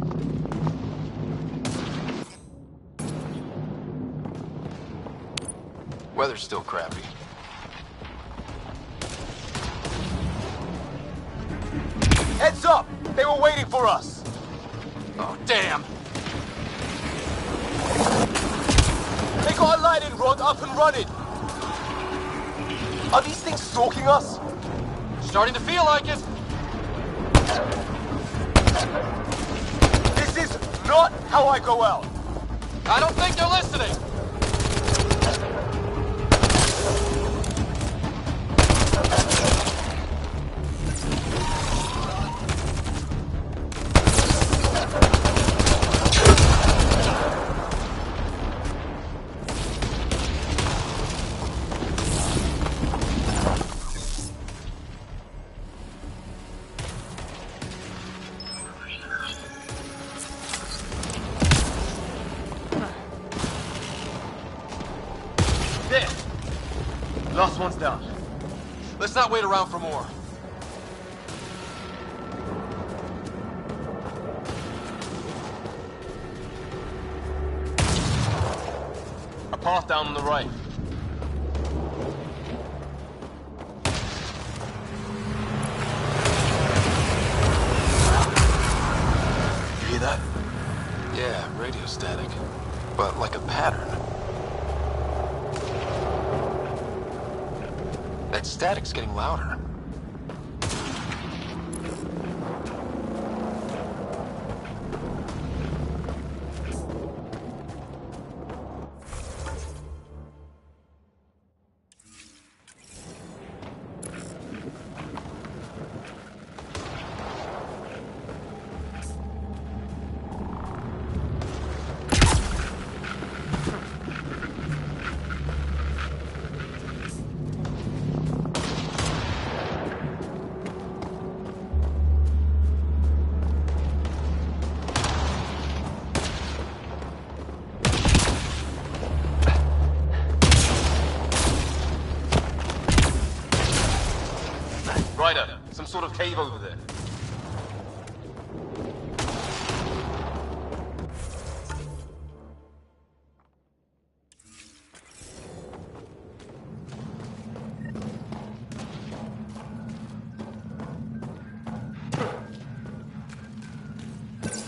Weather's still crappy. Heads up! They were waiting for us! Oh, damn! They got a lightning rod up and running! Are these things stalking us? Starting to feel like it! This is not how I go out! I don't think they're listening! There! Last one's down. Let's not wait around for more. A path down on the right. You hear that? Yeah, radio static. But like a pattern. That static's getting louder. Ryder, some sort of cave over there.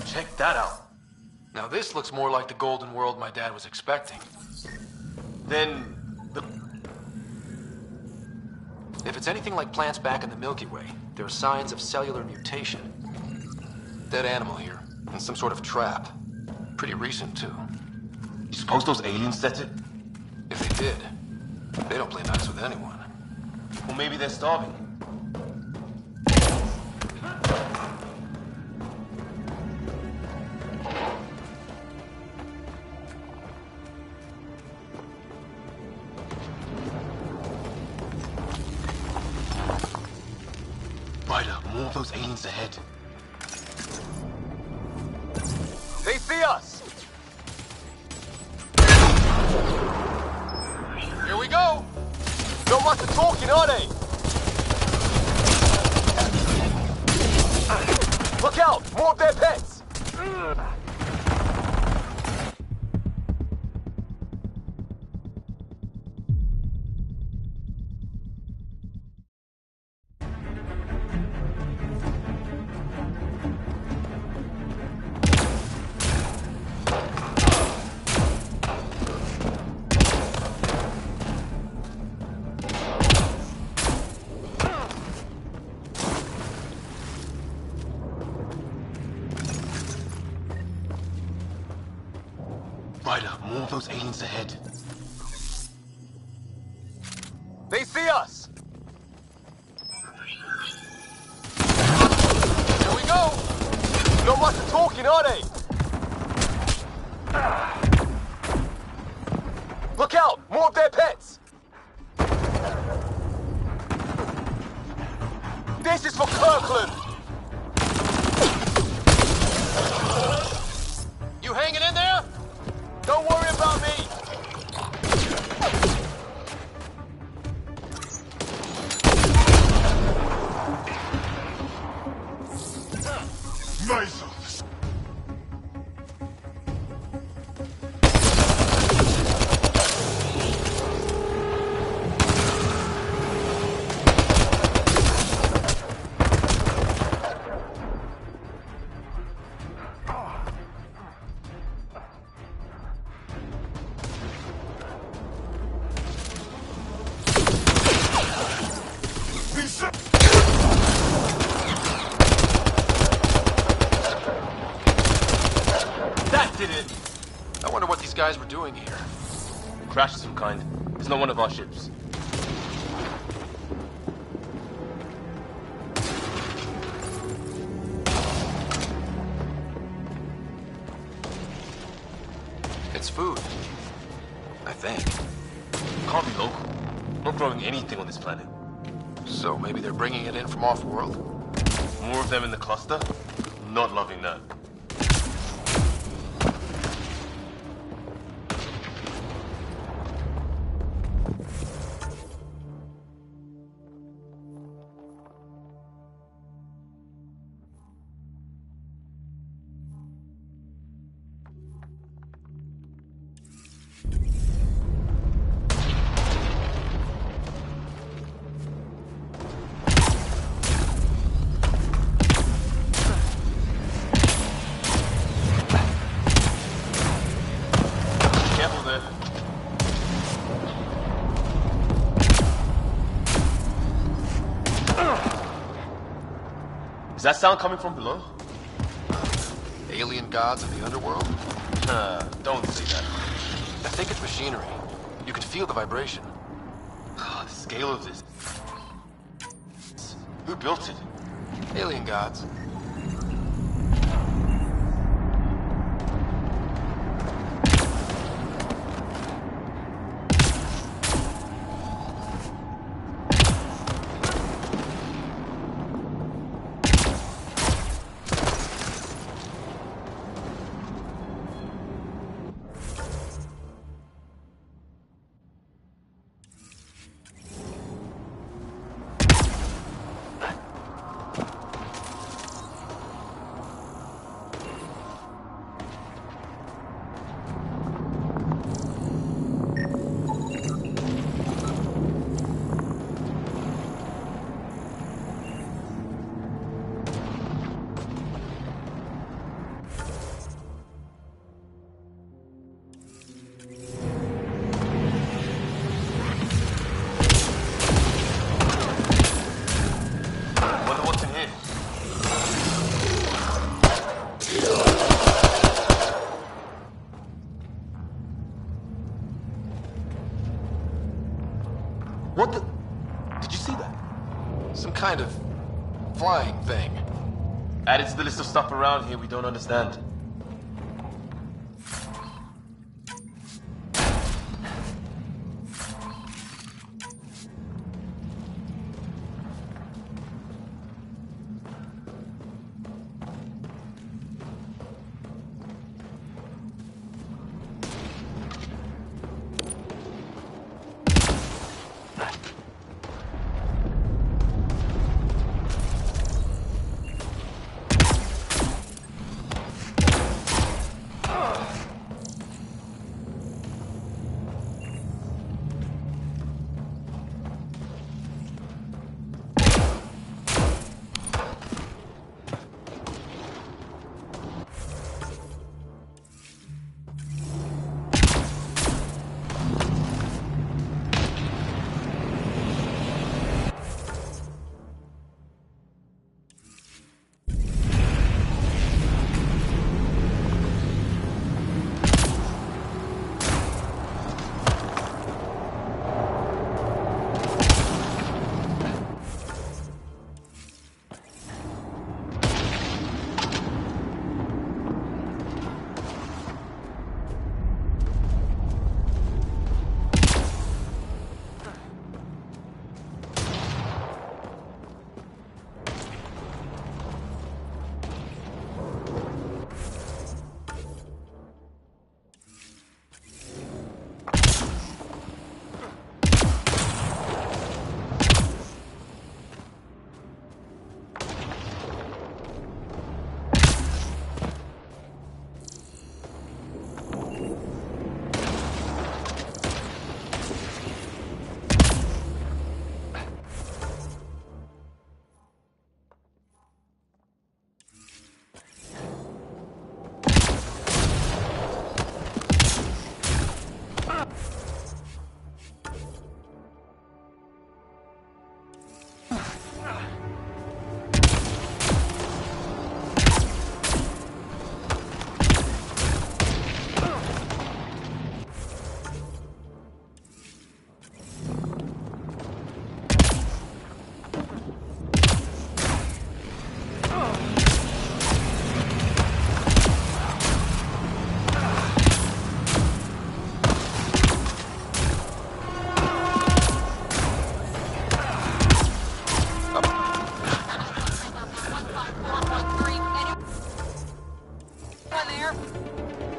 Check that out. Now this looks more like the golden world my dad was expecting. Then if it's anything like plants back in the Milky Way, there are signs of cellular mutation. Dead animal here, and some sort of trap. Pretty recent, too. You suppose those aliens set it? If they did, they don't play nice with anyone. Or maybe they're starving. Ryder, more of those aliens ahead. They see us! Here we go! Not much of talking, are they? Look out! More of their pets! Ryder, more of those aliens ahead. They see us! Here we go! Not much of talking, are they? Look out! More of their pets! This is for Kirkland! You hanging in there? Don't worry about me! Nice. That did it! I wonder what these guys were doing here. Crash of some kind. It's not one of our ships. It's food. I think. Can't be local. Not growing anything on this planet. So maybe they're bringing it in from off-world? More of them in the cluster? Not loving that. that sound coming from below? Alien gods of the underworld? Don't say that. I think it's machinery. You can feel the vibration. The scale of this. Who built it? Alien gods. What the? Did you see that? Some kind of flying thing. Added to the list of stuff around here we don't understand.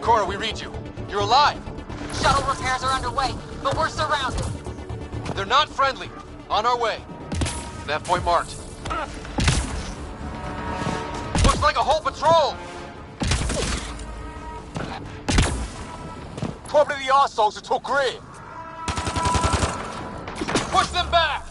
Cora, we read you. You're alive. Shuttle repairs are underway, but we're surrounded. They're not friendly. On our way. Nav point marked. Looks like a whole patrol. Probably the arseholes who took Greer. Push them back!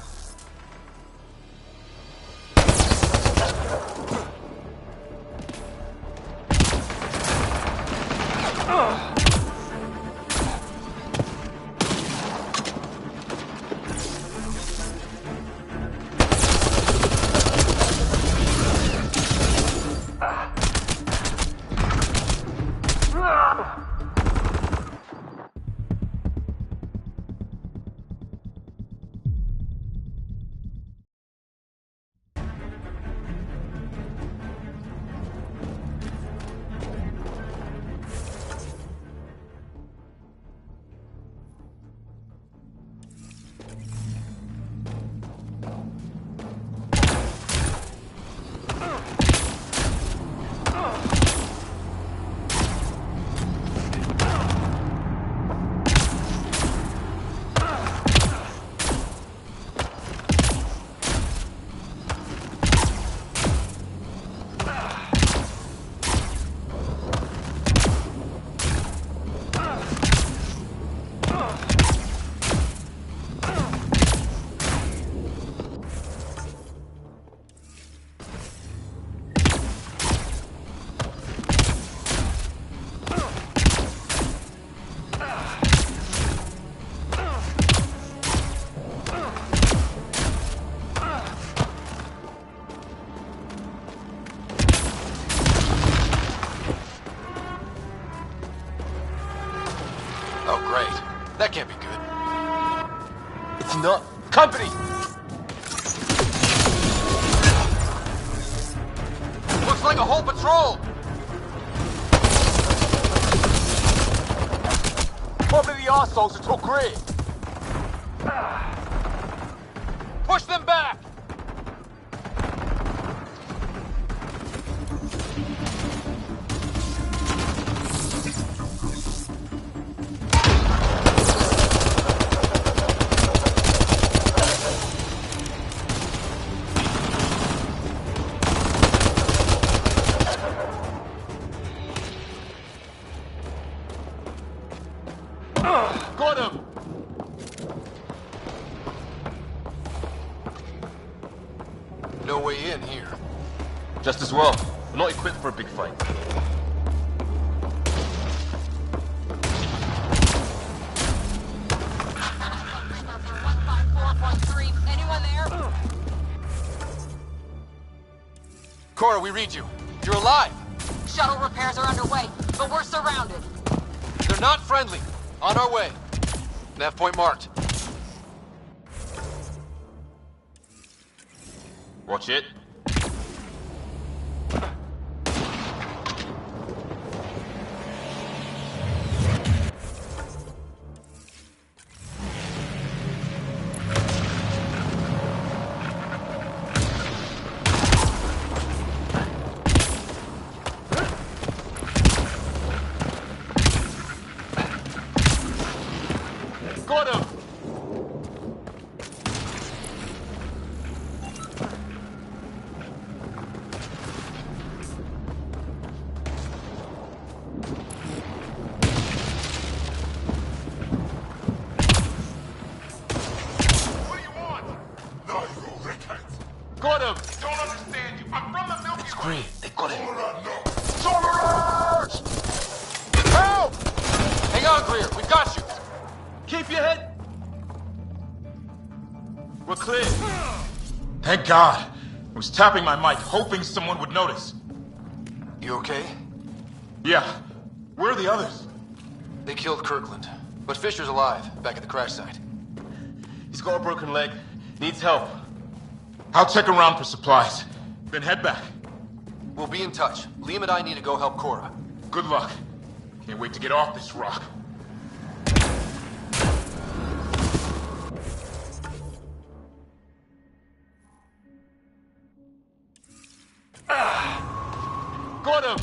Oh, great. That can't be good. It's not. Company! Looks like a whole patrol! Probably the arseholes who took Gray. Push them back! Got him! No way in here. Just as well. We're not equipped for a big fight. Anyone there? Cora, we read you. You're alive. Shuttle repairs are underway, but we're surrounded. They're not friendly. On our way. Nav point marked. Watch it. Got him! Got him! Don't understand you. I'm from the Milky Way. They got him. Help! Hang on, Greer. We've got you. Keep your head. We're clear. Thank God. I was tapping my mic, hoping someone would notice. You okay? Yeah. Where are the others? They killed Kirkland. But Fisher's alive, back at the crash site. He's got a broken leg. Needs help. I'll check around for supplies. Then head back. We'll be in touch. Liam and I need to go help Cora. Good luck. Can't wait to get off this rock. Got him!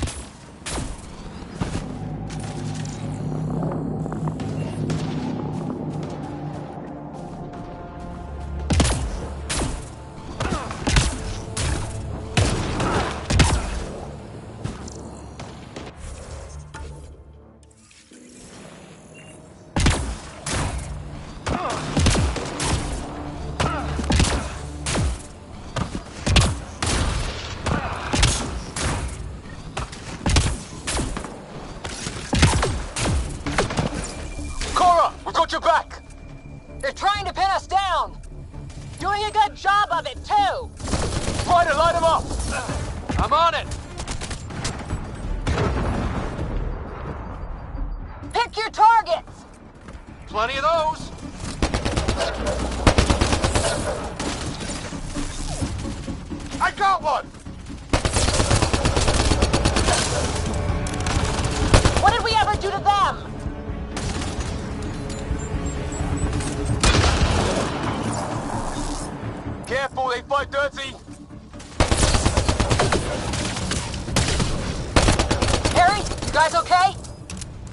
Got your back! They're trying to pin us down! Doing a good job of it, too! Ryder, light him up! I'm on it! Pick your targets! Plenty of those! I got one! What did we ever do to them? Careful, they fight dirty! Harry, you guys okay?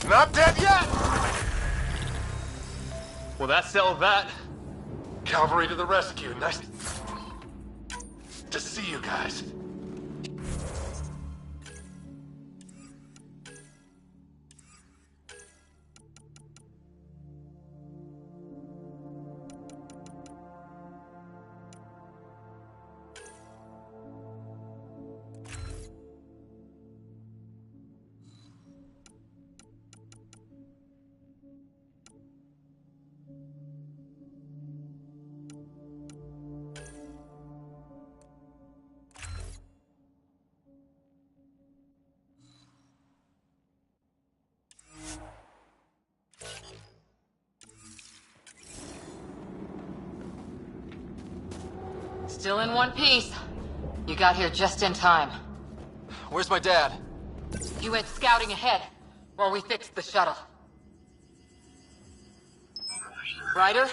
Not dead yet! Well, that settled that. Cavalry to the rescue. Nice to see you guys. Still in one piece. You got here just in time. Where's my dad? He went scouting ahead while we fixed the shuttle. Ryder,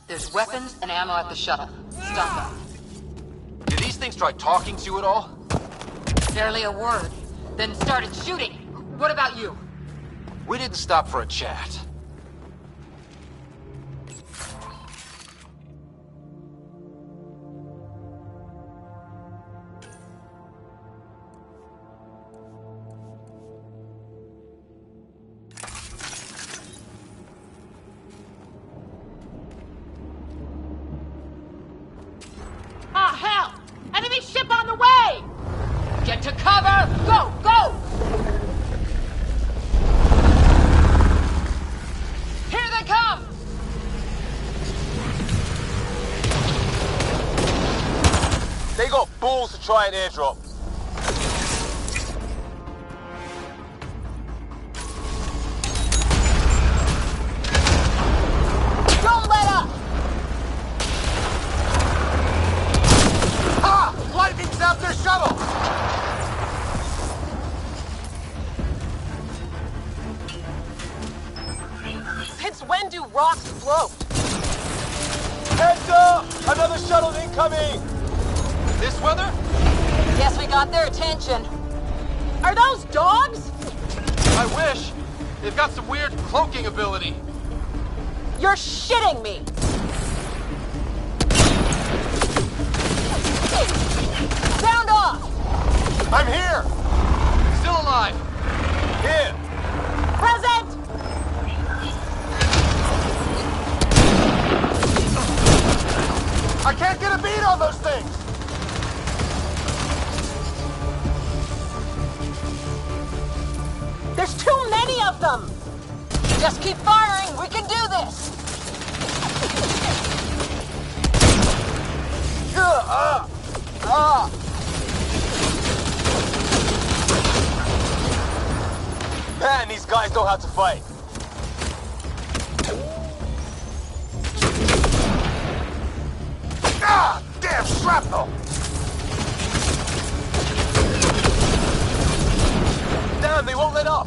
there's weapons and ammo at the shuttle. Stop them. Did these things try talking to you at all? Barely a word. Then started shooting. What about you? We didn't stop for a chat. Ah, hell! Enemy ship on the way! Get to cover! Go! Go! Here they come! They got balls to try an airdrop. Don't let up! Ha! Lightning's out their shuttle! Since when do rocks float? Heads up! Another shuttle incoming! This weather? Guess we got their attention. Are those dogs? I wish. They've got some weird cloaking ability. You're shitting me! Sound off! I'm here! Still alive. Here! Present! I can't get a beat on those things! There's too many of them! Just keep firing, we can do this! Man, these guys know how to fight. Ah! Damn shrapnel! Damn, they won't let up!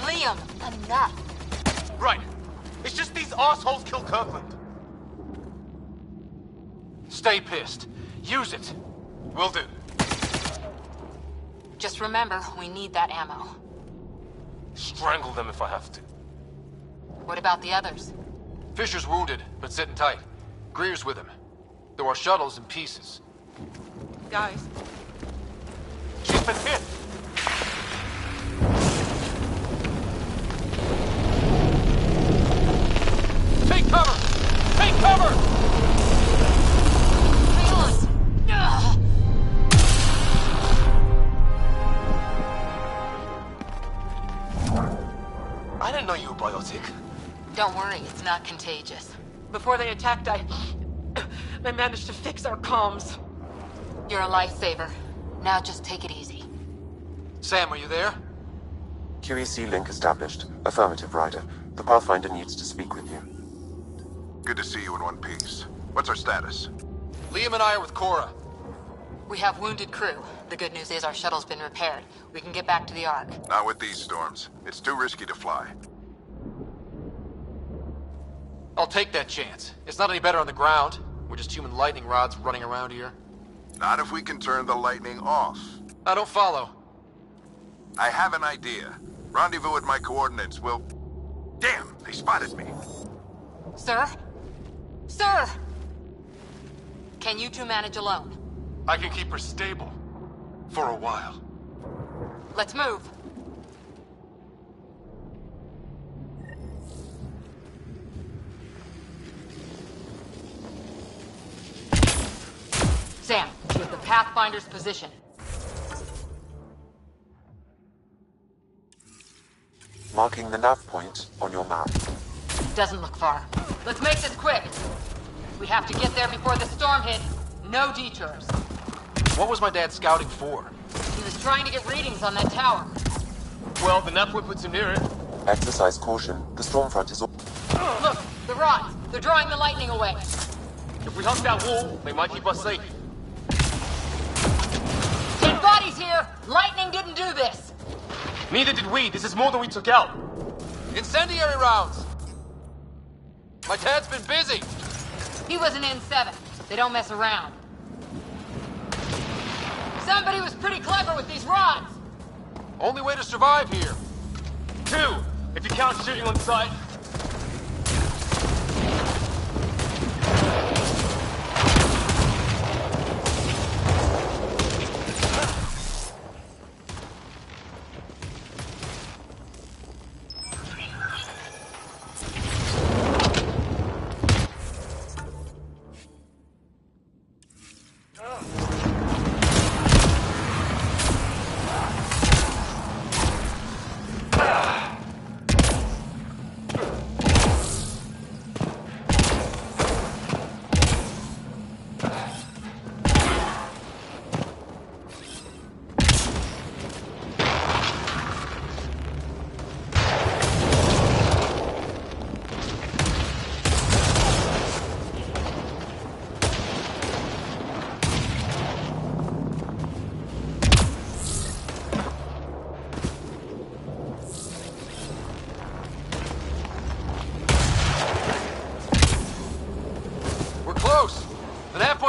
Liam, enough. Right. It's just these assholes kill Kirkland. Stay pissed. Use it. Will do. Just remember, we need that ammo. Strangle them if I have to. What about the others? Fisher's wounded, but sitting tight. Greer's with him. There are shuttles in pieces. Guys. She's been hit! Take cover! Take cover! I didn't know you were biotic. Don't worry, it's not contagious. Before they attacked, I managed to fix our comms. You're a lifesaver. Now just take it easy. Sam, are you there? QEC link established. Affirmative, Ryder. The Pathfinder needs to speak with you. Good to see you in one piece. What's our status? Liam and I are with Cora. We have wounded crew. The good news is our shuttle's been repaired. We can get back to the Ark. Not with these storms. It's too risky to fly. I'll take that chance. It's not any better on the ground. We're just human lightning rods running around here. Not if we can turn the lightning off. I don't follow. I have an idea. Rendezvous at my coordinates will... Damn, they spotted me. Sir? Sir! Can you two manage alone? I can keep her stable. For a while. Let's move. Sam, with the Pathfinder's position. marking the nav point on your map. Doesn't look far. Let's make this quick. We have to get there before the storm hits. No detours. What was my dad scouting for? He was trying to get readings on that tower. Well, the nav point puts him near it. Exercise caution. The storm front is... Look, the rods. They're drawing the lightning away. If we hug that wall, they might keep us safe. Dead bodies here! Lightning didn't do this! Neither did we. This is more than we took out. Incendiary rounds! My dad's been busy! He was an N7. They don't mess around. Somebody was pretty clever with these rods! Only way to survive here. 2, if you count shooting on sight.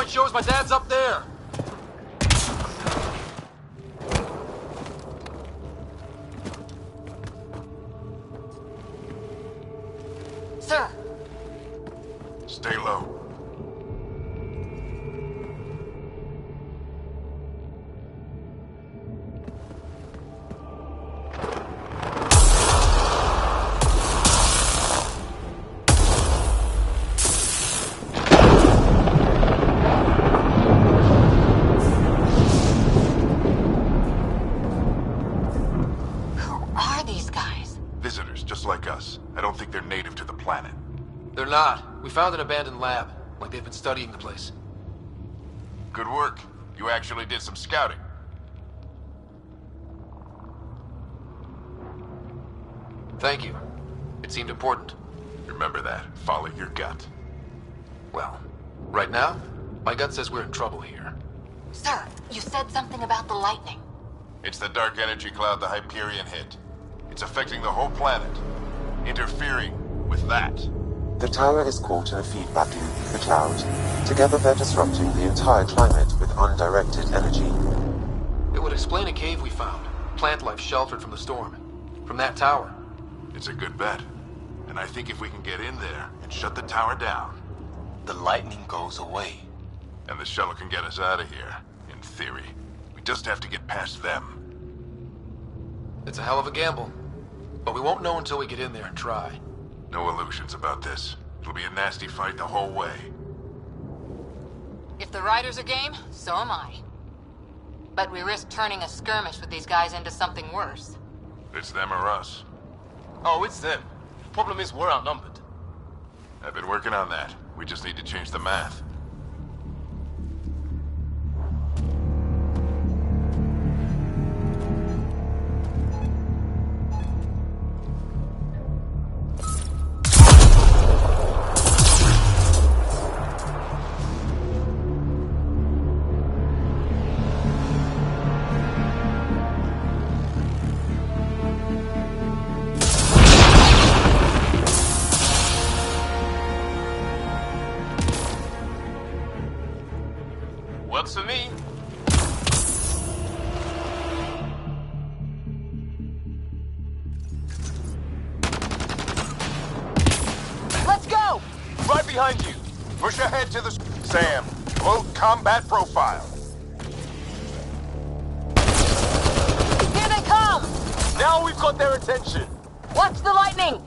Shows my dad's up there. Sir. Stay low. They're not. We found an abandoned lab, like they've been studying the place. Good work. You actually did some scouting. Thank you. It seemed important. Remember that. Follow your gut. Well, right now, my gut says we're in trouble here. Sir, you said something about the lightning. It's the dark energy cloud the Hyperion hit. It's affecting the whole planet. Interfering with that. The tower is caught in a feedback loop, the cloud. Together they're disrupting the entire climate with undirected energy. It would explain a cave we found. Plant life sheltered from the storm. From that tower. It's a good bet. And I think if we can get in there and shut the tower down, the lightning goes away. And the shuttle can get us out of here, in theory. We just have to get past them. It's a hell of a gamble. But we won't know until we get in there and try. No illusions about this. It'll be a nasty fight the whole way. If the riders are game, so am I. But we risk turning a skirmish with these guys into something worse. It's them or us. Oh, it's them. Problem is, we're outnumbered. I've been working on that. We just need to change the math. Works for me. Let's go! Right behind you. Push ahead to the... Sam, quote combat profile. Here they come! Now we've got their attention. Watch the lightning!